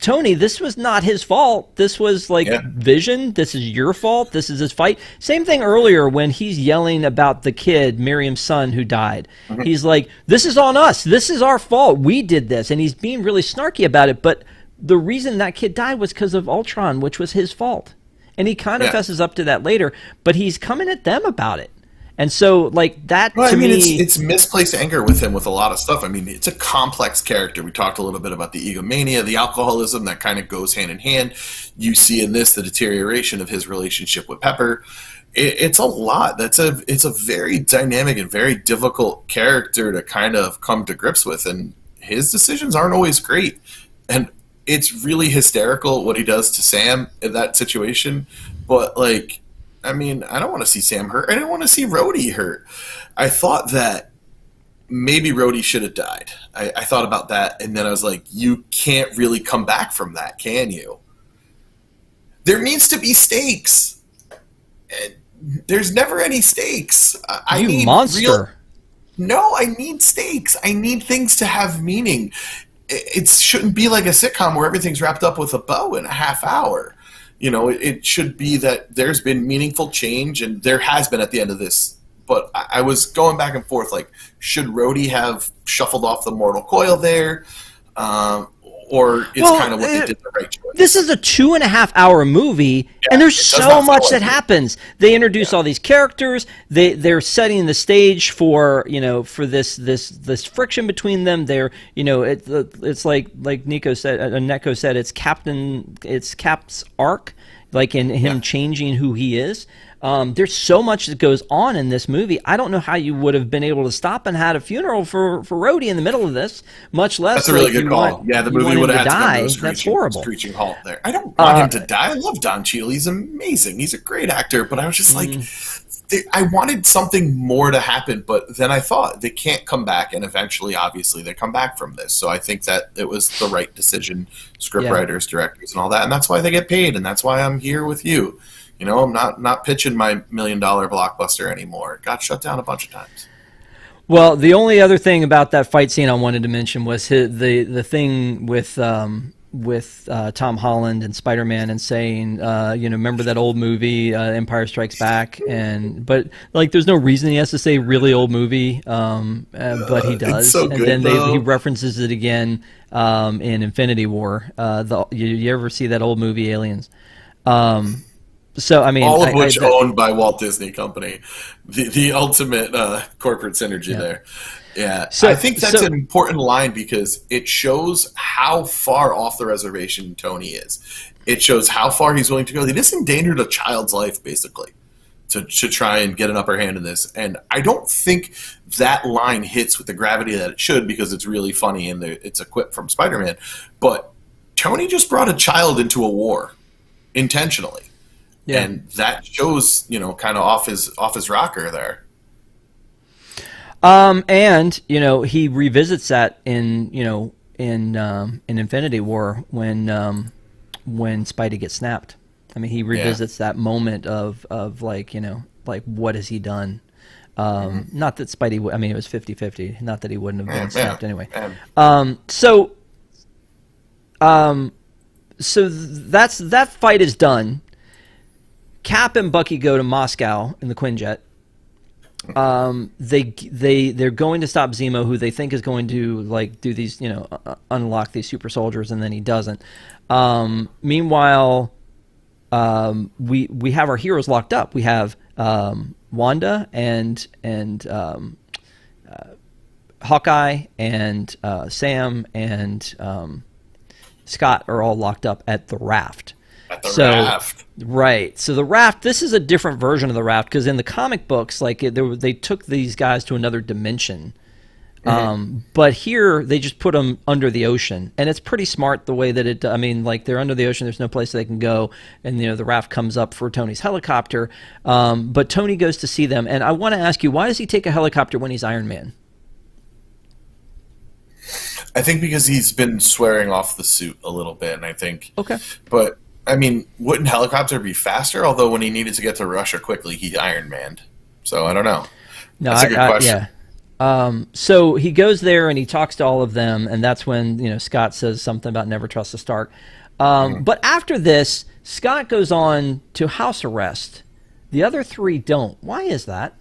Tony, this was not his fault. This was like
Yeah.
Vision. This is your fault. This is his fight. Same thing earlier when he's yelling about the kid, Miriam's son, who died.
Hmm.
He's like, this is on us. This is our fault. We did this. And he's being really snarky about it. But the reason that kid died was because of Ultron, which was his fault. And he kind of
Yeah.
fesses up to that later. But he's coming at them about it. And so, like, that
Well, I
to
mean, it's
me,
it's misplaced anger with him with a lot of stuff. I mean, it's a complex character. We talked a little bit about the egomania, the alcoholism that kind of goes hand in hand. You see in this the deterioration of his relationship with Pepper. It's a lot. It's a very dynamic and very difficult character to kind of come to grips with, and his decisions aren't always great. And it's really hysterical what he does to Sam in that situation. But like, I mean, I don't want to see Sam hurt. I don't want to see Rhodey hurt. I thought that maybe Rhodey should have died. I thought about that, and then I was like, you can't really come back from that, can you? There needs to be stakes. And there's never any stakes. I
You
need real.
monster.
No, I need stakes. I need things to have meaning. It shouldn't be like a sitcom where everything's wrapped up with a bow in a half hour. It should be that there's been meaningful change, and there has been at the end of this. But I was going back and forth, like, should Rhodey have shuffled off the mortal coil there? Or is kind of what they did the right choice?
This is a 2.5-hour movie, and there's so much that happens. They introduce all these characters. They're setting the stage for this friction between them. It's like Nico said, Neko said, it's Cap's arc, like in him changing who he is. There's so much that goes on in this movie. I don't know how you would have been able to stop and had a funeral for Rhodey in the middle of this, much less.
That's a really good call. The movie would have had to come to a
That's horrible.
screeching halt there. I don't want him to die. I love Don Cheadle. He's amazing. He's a great actor. But I was just like, I wanted something more to happen. But then I thought they can't come back, and eventually, obviously, they come back from this. So I think that it was the right decision, scriptwriters, directors, and all that. And that's why they get paid, and that's why I'm here with you. I'm not pitching my $1 million blockbuster anymore. It got shut down a bunch of times.
Well, the only other thing about that fight scene I wanted to mention was the thing with Tom Holland and Spider-Man and saying, remember that old movie, Empire Strikes Back, but like there's no reason he has to say really old movie, but he does,
it's so
and
good,
then he references it again in Infinity War. You ever see that old movie Aliens? So I mean,
all of which owned by Walt Disney Company, the ultimate corporate synergy there. Yeah, so I think that's an important line because it shows how far off the reservation Tony is. It shows how far he's willing to go. He just endangered a child's life basically to try and get an upper hand in this, and I don't think that line hits with the gravity that it should because it's really funny and it's a quip from Spider-Man. But Tony just brought a child into a war intentionally. Yeah. And that shows, kind of off his rocker there.
And he revisits that in Infinity War when Spidey gets snapped. I mean, he revisits that moment of like what has he done? Not that Spidey. I mean, it was 50-50. Not that he wouldn't have been snapped anyway. So that fight is done. Cap and Bucky go to Moscow in the Quinjet. They're going to stop Zemo, who they think is going to do these, unlock these super soldiers, and then he doesn't. Meanwhile, we have our heroes locked up. We have Wanda and Hawkeye and Sam and Scott are all locked up at the raft.
Raft.
Right. So the raft, this is a different version of the raft because in the comic books, they took these guys to another dimension. But here they just put them under the ocean, and it's pretty smart the way that they're under the ocean. There's no place they can go, and the raft comes up for Tony's helicopter. But Tony goes to see them, and I want to ask you, why does he take a helicopter when he's Iron Man?
I think because he's been swearing off the suit a little bit, and I think
okay,
but. I mean, wouldn't helicopter be faster? Although when he needed to get to Russia quickly, he Iron Manned. So I don't know.
No,
that's a good question.
Yeah. So he goes there and he talks to all of them, and that's when Scott says something about never trust a Stark. But after this, Scott goes on to house arrest. The other three don't. Why is that?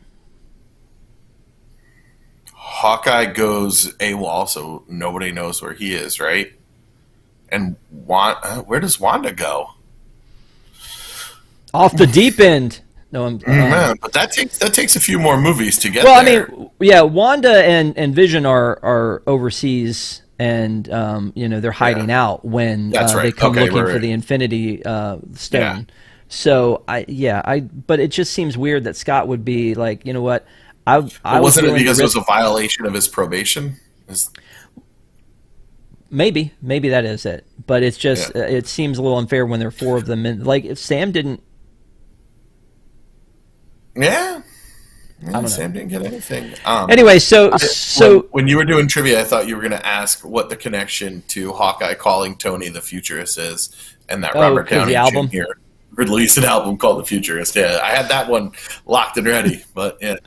Hawkeye goes AWOL, so nobody knows where he is, right? And where does Wanda go?
Off the deep end. No,
but that takes a few more movies to get there.
I mean, yeah, Wanda and Vision are overseas, and they're hiding out when they come looking for the Infinity Stone. Yeah. So but it just seems weird that Scott would be like, you know what?
Wasn't it because it was a violation of his probation?
Maybe that is it, but it's just it seems a little unfair when there are four of them. If Sam didn't,
Sam didn't get anything.
Anyway, so
when you were doing trivia, I thought you were going to ask what the connection to Hawkeye calling Tony the Futurist is, and that Robert Downey Jr. release an album called The Futurist. Yeah, I had that one locked and ready, but yeah.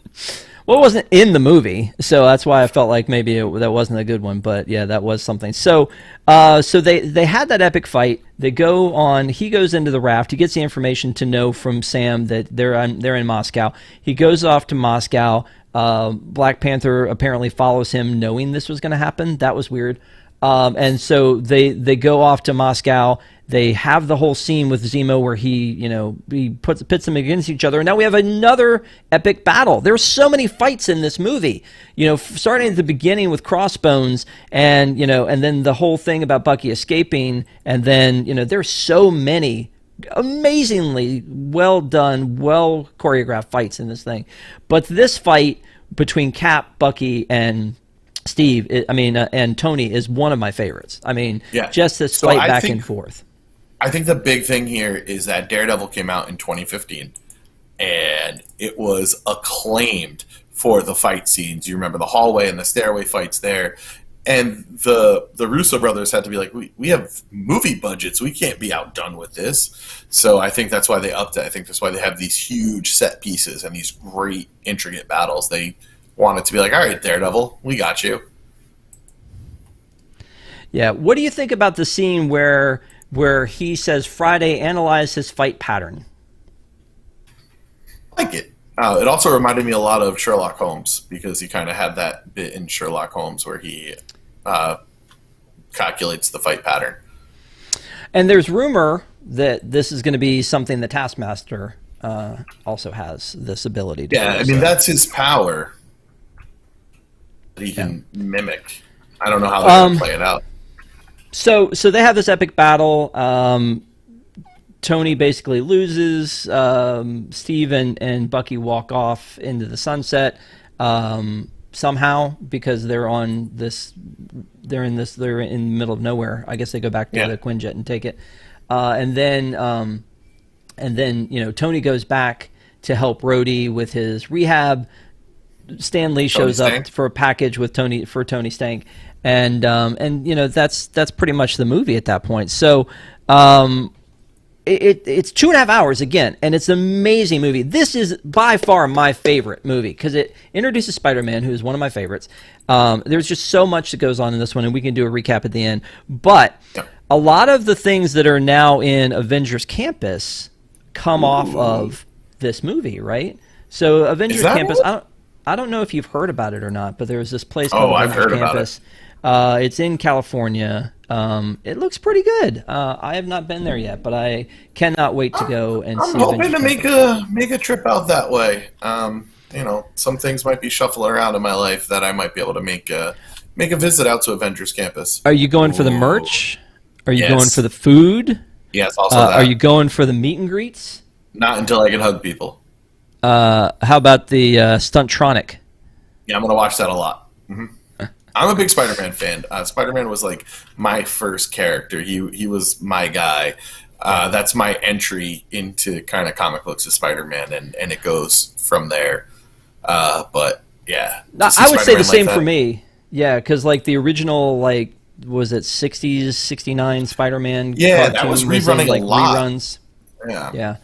Well, it wasn't in the movie, so that's why I felt like maybe that wasn't a good one. But yeah, that was something. So, so they had that epic fight. They go on. He goes into the raft. He gets the information to know from Sam that they're in Moscow. He goes off to Moscow. Black Panther apparently follows him, knowing this was going to happen. That was weird. And so they go off to Moscow. They have the whole scene with Zemo where he pits them against each other. And now we have another epic battle. There's so many fights in this movie, starting at the beginning with Crossbones and then the whole thing about Bucky escaping. And then, there's so many amazingly well done, well choreographed fights in this thing. But this fight between Cap, Bucky, and Steve, and Tony is one of my favorites. Just this fight back and forth.
I think the big thing here is that Daredevil came out in 2015, and it was acclaimed for the fight scenes. You remember the hallway and the stairway fights there, and the Russo brothers had to be like, we have movie budgets, we can't be outdone with this. So I think that's why they upped it. I think that's why they have these huge set pieces and these great intricate battles. They wanted to be like, all right, Daredevil, we got you.
Yeah, what do you think about the scene where he says, Friday, analyze his fight pattern?
I like it. It also reminded me a lot of Sherlock Holmes, because he kind of had that bit in Sherlock Holmes where he calculates the fight pattern. And
there's rumor that this is going to be something the Taskmaster also has this ability to do.
Yeah, that's his power that he can mimic. I don't know how they're going to play it out.
So they have this epic battle. Tony basically loses. Steve and Bucky walk off into the sunset somehow, because they're in the middle of nowhere. I guess they go back to the Quinjet and take it. And then Tony goes back to help Rhodey with his rehab. Stan Lee shows up for a package with Tony Stank. And that's pretty much the movie at that point. So it's 2.5 hours again, and it's an amazing movie. This is by far my favorite movie because it introduces Spider-Man, who is one of my favorites. There's just so much that goes on in this one, and we can do a recap at the end. But a lot of the things that are now in Avengers Campus come off of this movie, right? So Avengers Campus, I don't know if you've heard about it or not, but there's this place called Avengers Campus. It's in California. It looks pretty good. I have not been there yet, but I cannot wait to go and see.
I'm hoping to make a trip out that way. Some things might be shuffling around in my life that I might be able to make a visit out to Avengers Campus.
Are you going for the merch? Are you going for the food?
Yes, also that.
Are you going for the meet and greets?
Not until I can hug people.
How about the Stuntronic?
Yeah, I'm going to watch that a lot. Mm-hmm. I'm a big Spider-Man fan. Spider-Man was like my first character. He was my guy. That's my entry into kind of comic books as Spider-Man, and it goes from there. But yeah,
I would say the same for me. Yeah, because like the original, like, was it 60s, 69 Spider-Man?
Yeah, that was rerunning a lot.
Reruns.
Yeah.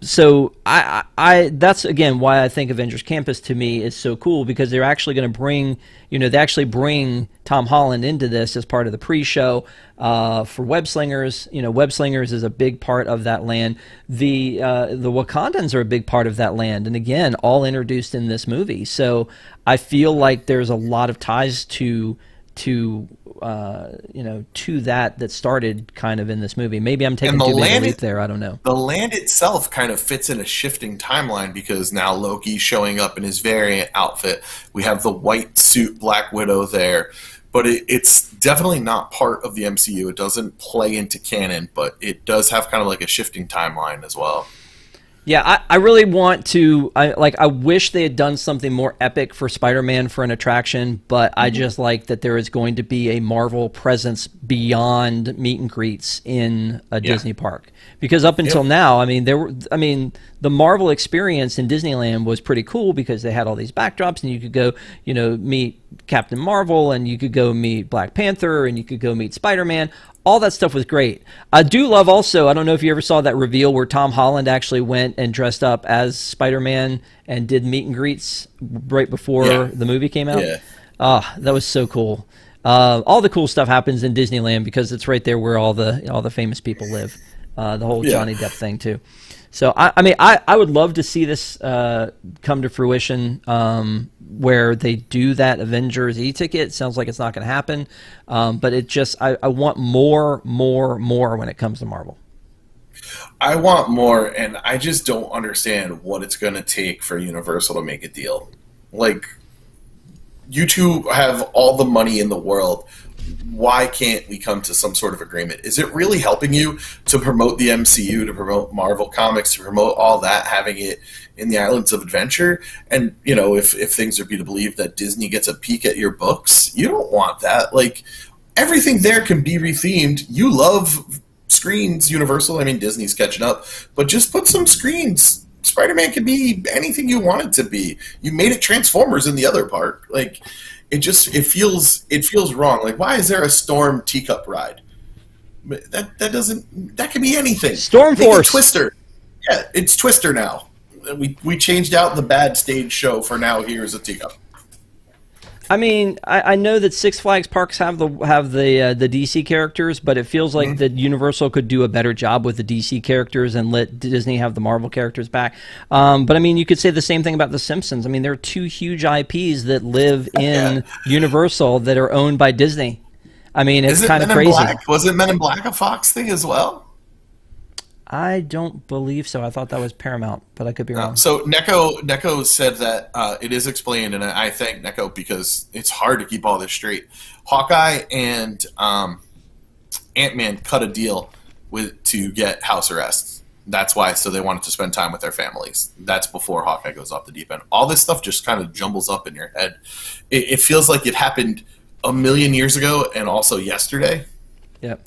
So I that's again why I think Avengers Campus to me is so cool, because they're actually going to bring, they actually bring Tom Holland into this as part of the pre-show for Web Slingers. Web Slingers is a big part of that land. The Wakandans are a big part of that land, and again, all introduced in this movie. So I feel like there's a lot of ties to that started kind of in this movie. Maybe I'm taking too big a leap there. I don't know.
The land itself kind of fits in a shifting timeline, because now Loki's showing up in his variant outfit. We have the white suit Black Widow there, but it's definitely not part of the MCU. It doesn't play into canon, but it does have kind of like a shifting timeline as well.
Yeah, I really want to. I wish they had done something more epic for Spider-Man for an attraction, but I just like that there is going to be a Marvel presence beyond meet and greets in a Disney park. Because up until now, the Marvel experience in Disneyland was pretty cool because they had all these backdrops, and you could go, meet Captain Marvel, and you could go meet Black Panther, and you could go meet Spider-Man. all that stuff was great. I do love also, I don't know if you ever saw that reveal where Tom Holland actually went and dressed up as Spider-Man and did meet and greets right before the movie came out.
Yeah.
That was so cool. All the cool stuff happens in Disneyland because it's right there where all the famous people live. The whole Johnny Depp thing too. So I mean, I would love to see this come to fruition, where they do that Avengers e-ticket. Sounds like it's not going to happen, but it just I want more when it comes to Marvel.
I want more, and I just don't understand what it's going to take for Universal to make a deal. Like, you two have all the money in the world. Why can't we come to some sort of agreement? Is it really helping you to promote the MCU, to promote Marvel Comics, to promote all that, having it in the Islands of Adventure? And, you know, if things are to be believed that Disney gets a peek at your books, you don't want that. Like, everything there can be rethemed. You love screens, Universal. I mean, Disney's catching up. But just put some screens. Spider-Man can be anything you want it to be. You made it Transformers in the other park. Like, it feels wrong. Like, why is there a Storm teacup ride? That can be anything.
Storm Force.
Twister. Yeah, it's Twister now. We changed out the bad stage show for now. Here's a teacup.
I mean, I know that Six Flags parks have the DC characters, but it feels like that Universal could do a better job with the DC characters and let Disney have the Marvel characters back. But I mean, you could say the same thing about The Simpsons. I mean, there are two huge IPs that live in Universal that are owned by Disney. I mean, it's kind of crazy.
Was Men in Black a Fox thing as well?
I don't believe so. I thought that was Paramount, but I could be wrong.
So Neko said that it is explained, and I thank Neko because it's hard to keep all this straight. Hawkeye and Ant-Man cut a deal to get house arrest. That's why. So they wanted to spend time with their families. That's before Hawkeye goes off the deep end. All this stuff just kind of jumbles up in your head. It feels like it happened a million years ago and also yesterday.
Yep.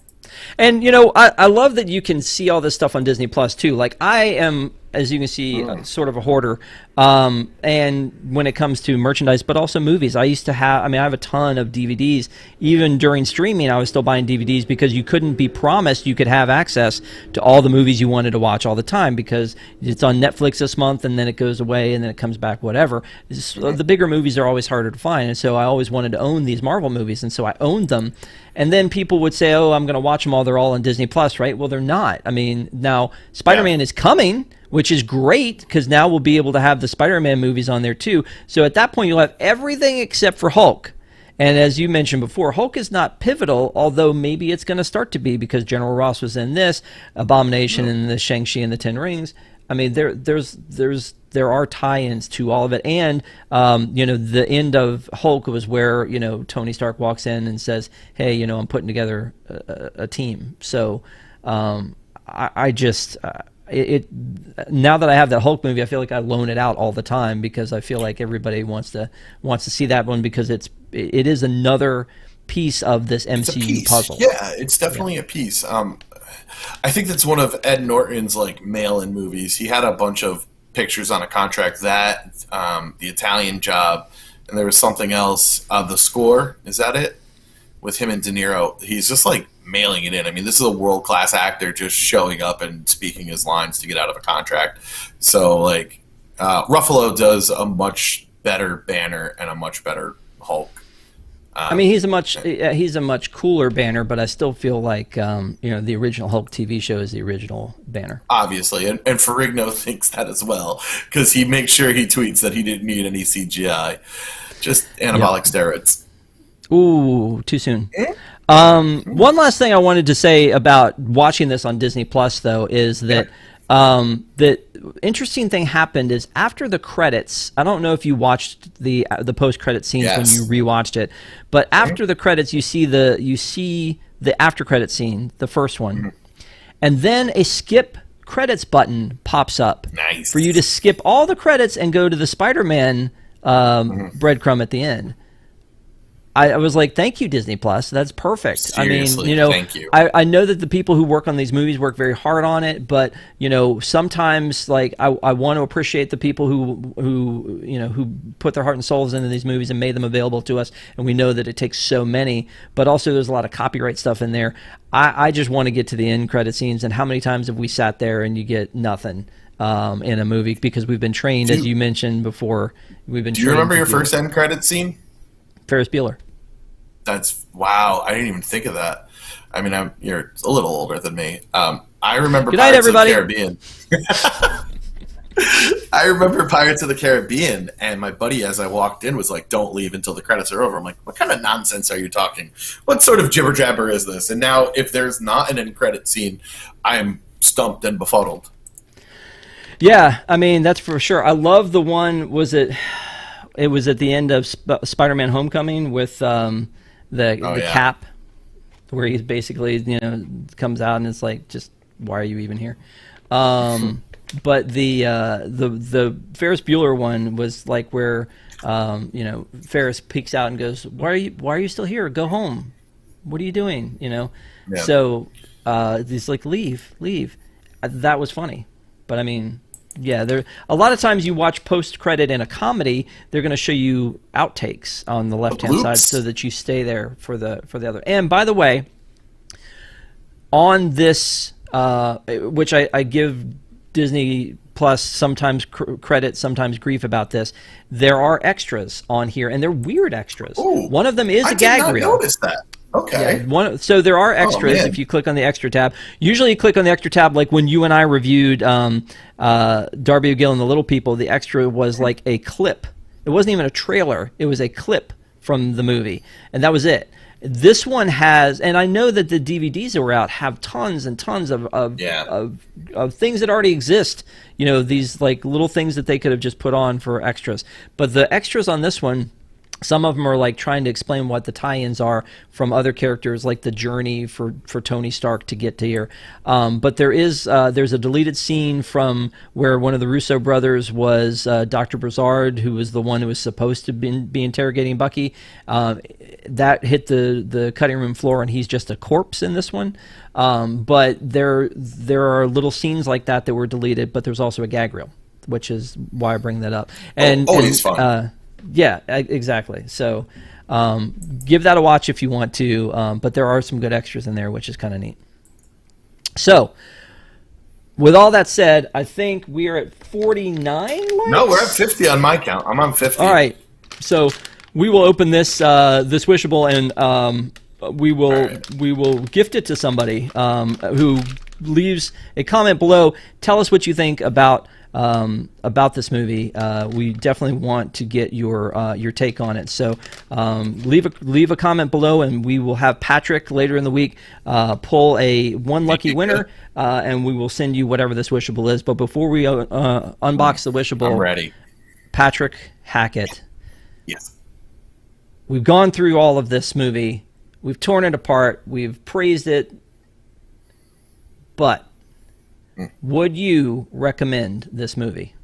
And, you know, I love that you can see all this stuff on Disney Plus, too. Like, I am, as you can see, sort of a hoarder. And when it comes to merchandise, but also movies. I have a ton of DVDs. Even during streaming, I was still buying DVDs because you couldn't be promised you could have access to all the movies you wanted to watch all the time because it's on Netflix this month and then it goes away and then it comes back, whatever. The bigger movies are always harder to find. And so I always wanted to own these Marvel movies. And so I owned them. And then people would say, oh, I'm going to watch them all. They're all on Disney Plus, right? Well, they're not. I mean, now Spider-Man is coming, which is great because now we'll be able to have the Spider-Man movies on there too. So at that point, you'll have everything except for Hulk. And as you mentioned before, Hulk is not pivotal, although maybe it's going to start to be because General Ross was in this, Abomination and the Shang-Chi and the Ten Rings. I mean, there are tie-ins to all of it, and you know, the end of Hulk was where, you know, Tony Stark walks in and says, "Hey, you know, I'm putting together a team." So I just now that I have that Hulk movie, I feel like I loan it out all the time because I feel like everybody wants to see that one because it is another piece of this MCU puzzle.
Yeah, it's definitely a piece. I think that's one of Ed Norton's like mail-in movies. He had a bunch of pictures on a contract, that the Italian Job, and there was something else. The Score, is that it? With him and De Niro, he's just like mailing it in. I mean, this is a world-class actor just showing up and speaking his lines to get out of a contract. So like, Ruffalo does a much better Banner and a much better Hulk.
I mean, he's a much cooler Banner, but I still feel like you know, the original Hulk TV show is the original Banner.
Obviously, and Ferrigno thinks that as well because he makes sure he tweets that he didn't need any CGI, just anabolic steroids.
Ooh, too soon. One last thing I wanted to say about watching this on Disney Plus, though, is that the interesting thing happened is after the credits. I don't know if you watched the post-credit scenes when you rewatched it, but after the credits, you see the after-credit scene, the first one, and then a skip credits button pops up for you to skip all the credits and go to the Spider-Man breadcrumb at the end. I was like, thank you, Disney Plus. That's perfect. I mean,
Seriously,
you know,
thank you.
I know that the people who work on these movies work very hard on it, but you know, sometimes like I want to appreciate the people who you know who put their heart and souls into these movies and made them available to us. And we know that it takes so many, but also there's a lot of copyright stuff in there. I just want to get to the end credit scenes, and how many times have we sat there and you get nothing in a movie because we've been trained, as you mentioned before. We've been.
Do you remember your first end credit scene?
Ferris Bueller.
That's wow! I didn't even think of that. I mean, you're a little older than me. I remember
Good night,
Pirates
everybody.
of the Caribbean. I remember Pirates of the Caribbean, and my buddy, as I walked in, was like, "Don't leave until the credits are over." I'm like, "What kind of nonsense are you talking? What sort of jibber jabber is this?" And now, if there's not an end credit scene, I am stumped and befuddled.
Yeah, I mean that's for sure. I love the one. It was at the end of Spider-Man: Homecoming with the cap, where he's basically comes out and it's like, just why are you even here? But the Ferris Bueller one was like where Ferris peeks out and goes, why are you still here? Go home. What are you doing? Yeah. So he's like, leave. That was funny, but I mean. Yeah, there. A lot of times you watch post credit in a comedy, they're going to show you outtakes on the left hand side so that you stay there for the other. And by the way, on this, which I give Disney Plus sometimes credit, sometimes grief about this, there are extras on here, and they're weird extras.
Ooh,
one of them is a gag reel.
I did not notice that. Okay.
Yeah, so there are extras if you click on the extra tab. Usually you click on the extra tab, like when you and I reviewed Darby O'Gill and the Little People, the extra was like a clip. It wasn't even a trailer. It was a clip from the movie, and that was it. This one has, and I know that the DVDs that were out have tons and tons of things that already exist. These like little things that they could have just put on for extras. But the extras on this one, some of them are like trying to explain what the tie-ins are from other characters, like the journey for Tony Stark to get to here. But there's a deleted scene from where one of the Russo brothers was Dr. Broussard, who was the one who was supposed to be interrogating Bucky. That hit the cutting room floor, and he's just a corpse in this one. But there are little scenes like that were deleted, but there's also a gag reel, which is why I bring that up. And
always fun.
Yeah, exactly. So give that a watch if you want to, but there are some good extras in there, which is kind of neat. So with all that said, I think we are at 49 likes?
No, we're at 50 on my count. I'm on 50.
All right. So we will open this Wishable, and we will gift it to somebody who leaves a comment below. Tell us what you think about this movie. We definitely want to get your take on it. So leave a comment below, and we will have Patrick later in the week pull one lucky winner, and we will send you whatever this Wishable is. But before we unbox the Wishable,
I'm ready.
Patrick Hackett.
Yes.
We've gone through all of this movie. We've torn it apart. We've praised it. But would you recommend this movie?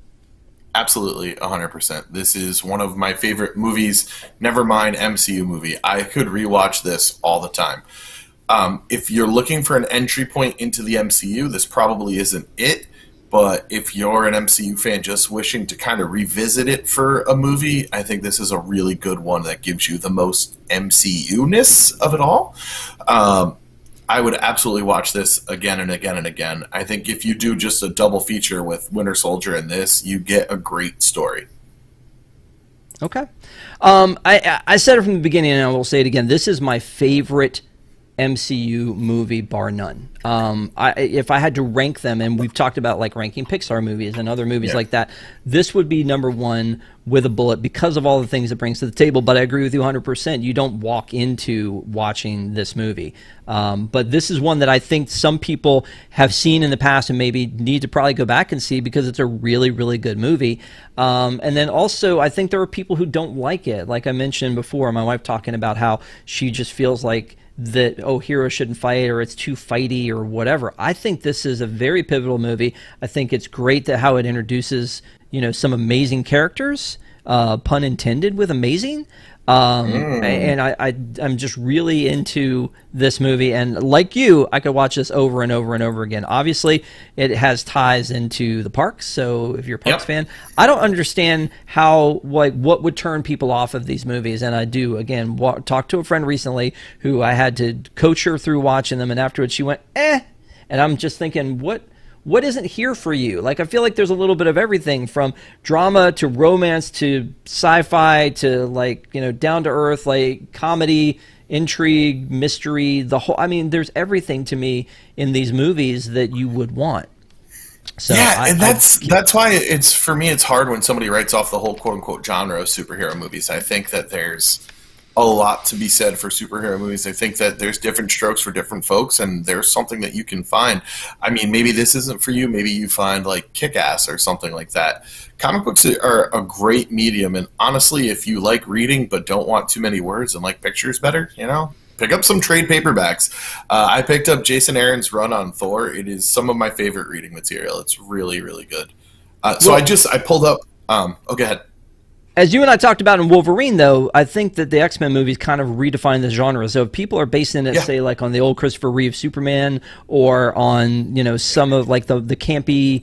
Absolutely, 100%. This is one of my favorite movies, never mind MCU movie. I could rewatch this all the time. If you're looking for an entry point into the MCU, this probably isn't it. But if you're an MCU fan just wishing to kind of revisit it for a movie, I think this is a really good one that gives you the most MCU-ness of it all. I would absolutely watch this again and again and again. I think if you do just a double feature with Winter Soldier and this, you get a great story.
Okay. I said it from the beginning, and I will say it again. This is my favorite MCU movie, bar none. If I had to rank them, and we've talked about like ranking Pixar movies and other movies like that, this would be number one with a bullet because of all the things it brings to the table. But I agree with you 100%. You don't walk into watching this movie. But this is one that I think some people have seen in the past and maybe need to probably go back and see because it's a really, really good movie. And then also, I think there are people who don't like it. Like I mentioned before, my wife talking about how she just feels like that, heroes shouldn't fight, or it's too fighty or whatever. I think this is a very pivotal movie. I think it's great that how it introduces, some amazing characters, pun intended with amazing.
Mm.
And I'm just really into this movie, and like you, I could watch this over and over and over again. Obviously, it has ties into the parks, so if you're a parks
Yep.
fan, I don't understand how, like, what would turn people off of these movies. And I do, again, talk to a friend recently who I had to coach her through watching them, and afterwards she went, eh. And I'm just thinking, what isn't here for you? Like, I feel like there's a little bit of everything from drama to romance to sci-fi to, like, down to earth, like comedy, intrigue, mystery, the whole, I mean, there's everything to me in these movies that you would want. So
Yeah, and that's why it's for me. It's hard when somebody writes off the whole quote unquote genre of superhero movies. I think that there's a lot to be said for superhero movies. I think that there's different strokes for different folks, and there's something that you can find. I mean, maybe this isn't for you. Maybe you find like Kick-Ass or something like that. Comic books are a great medium, and honestly, if you like reading but don't want too many words and like pictures better, pick up some trade paperbacks. I picked up Jason Aaron's run on Thor. It is some of my favorite reading material. It's really, really good. So
well,
I pulled up. Go ahead.
as you and I talked about in Wolverine, though, I think that the X-Men movies kind of redefine the genre. So if people are basing it,
Yeah.
say, like on the old Christopher Reeve Superman, or on, some of like the campy,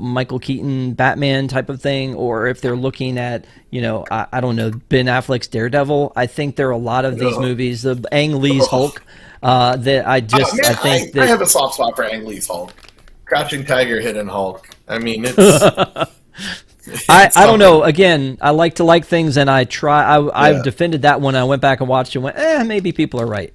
Michael Keaton Batman type of thing, or if they're looking at, I don't know, Ben Affleck's Daredevil, I think there are a lot of these movies, the Ang Lee's Hulk, that
Man,
I think
I
that
have a soft spot for Ang Lee's Hulk. Crouching Tiger, Hidden Hulk. I mean, it's.
I don't know. Again, I like to like things, and I've
Yeah.
defended that one. I went back and watched it and went, maybe people are right.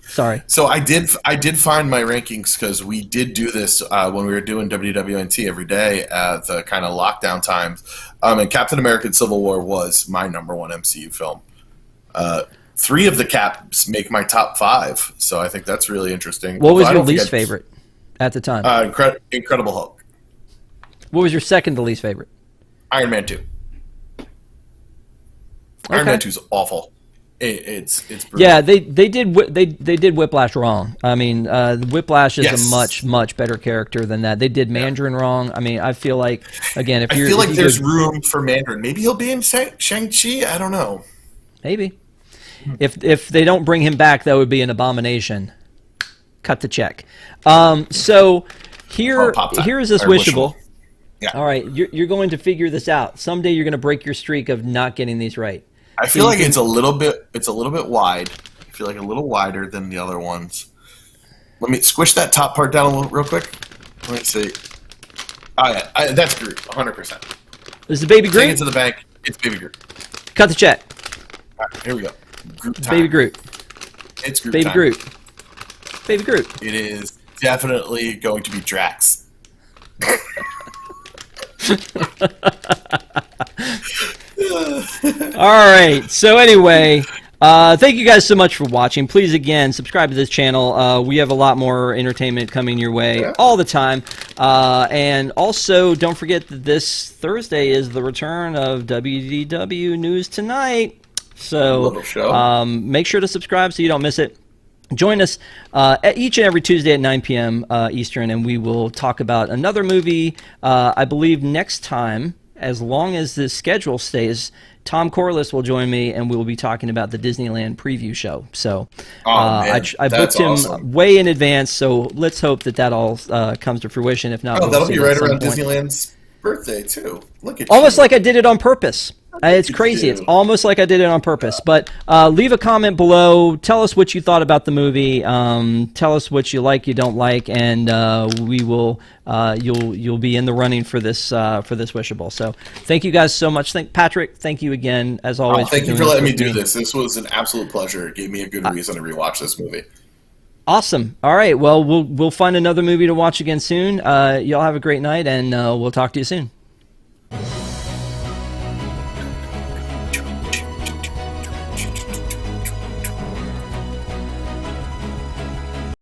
Sorry.
So I did find my rankings because we did do this when we were doing WWNT every day at the kind of lockdown times. And Captain America: Civil War was my number one MCU film. Three of the Caps make my top five, so I think that's really interesting.
What was
I
your
don't think
least favorite at the time?
Incredible Hulk,
What was your second to least favorite?
Iron Man 2. Iron Man 2 is awful. It's brutal.
Yeah, they did Whiplash wrong. I mean, Whiplash is
Yes.
a much better character than that. They did Mandarin wrong. I mean, I feel like, again,
I feel like there's room for Mandarin. Maybe he'll be in Shang-Chi. I don't know.
maybe if they don't bring him back, that would be an abomination. Cut the check. So here is this
Or
wishable.
Yeah.
All right, you're going to figure this out. Someday you're going to break your streak of not getting these right.
I feel like it's a little bit wide. I feel like a little wider than the other ones. Let me squish that top part down a little real quick. Let me see. Oh yeah, that's Groot, 100%.
This is Baby
Take it
Groot.
to the bank. It's Baby Groot.
Cut the check.
All right, here we go. Groot time.
Baby Groot.
It's Groot
Baby
time.
Groot. Baby Groot.
It is definitely going to be Drax.
All right. So anyway, thank you guys so much for watching. Please, again, subscribe to this channel. We have a lot more entertainment coming your way all the time. And also, don't forget that this Thursday is the return of WDW News Tonight. So
Little show.
make sure to subscribe so you don't miss it. Join us each and every Tuesday at 9 p.m. Eastern, and we will talk about another movie. I believe next time, as long as the schedule stays, Tom Corliss will join me, and we will be talking about the Disneyland preview show. So
Man,
I booked him
awesome.
way in advance, so let's hope that all comes to fruition. If not,
Oh,
we'll
that'll
see
be
it at
right
some
around
point.
Disneyland's birthday too. Look at
Almost
you.
like I did it on purpose. It's crazy.
do.
It's almost like I did it on purpose. But leave a comment below. Tell us what you thought about the movie. Tell us what you like, you don't like, and we will. You'll be in the running for this wishable. So thank you guys so much. Patrick. Thank you again as always.
Thank you
doing
for
this
letting me
with
do this. This was an absolute pleasure. It gave me a good reason to rewatch this movie.
Awesome. All right. Well, we'll find another movie to watch again soon. Y'all have a great night, and we'll talk to you soon.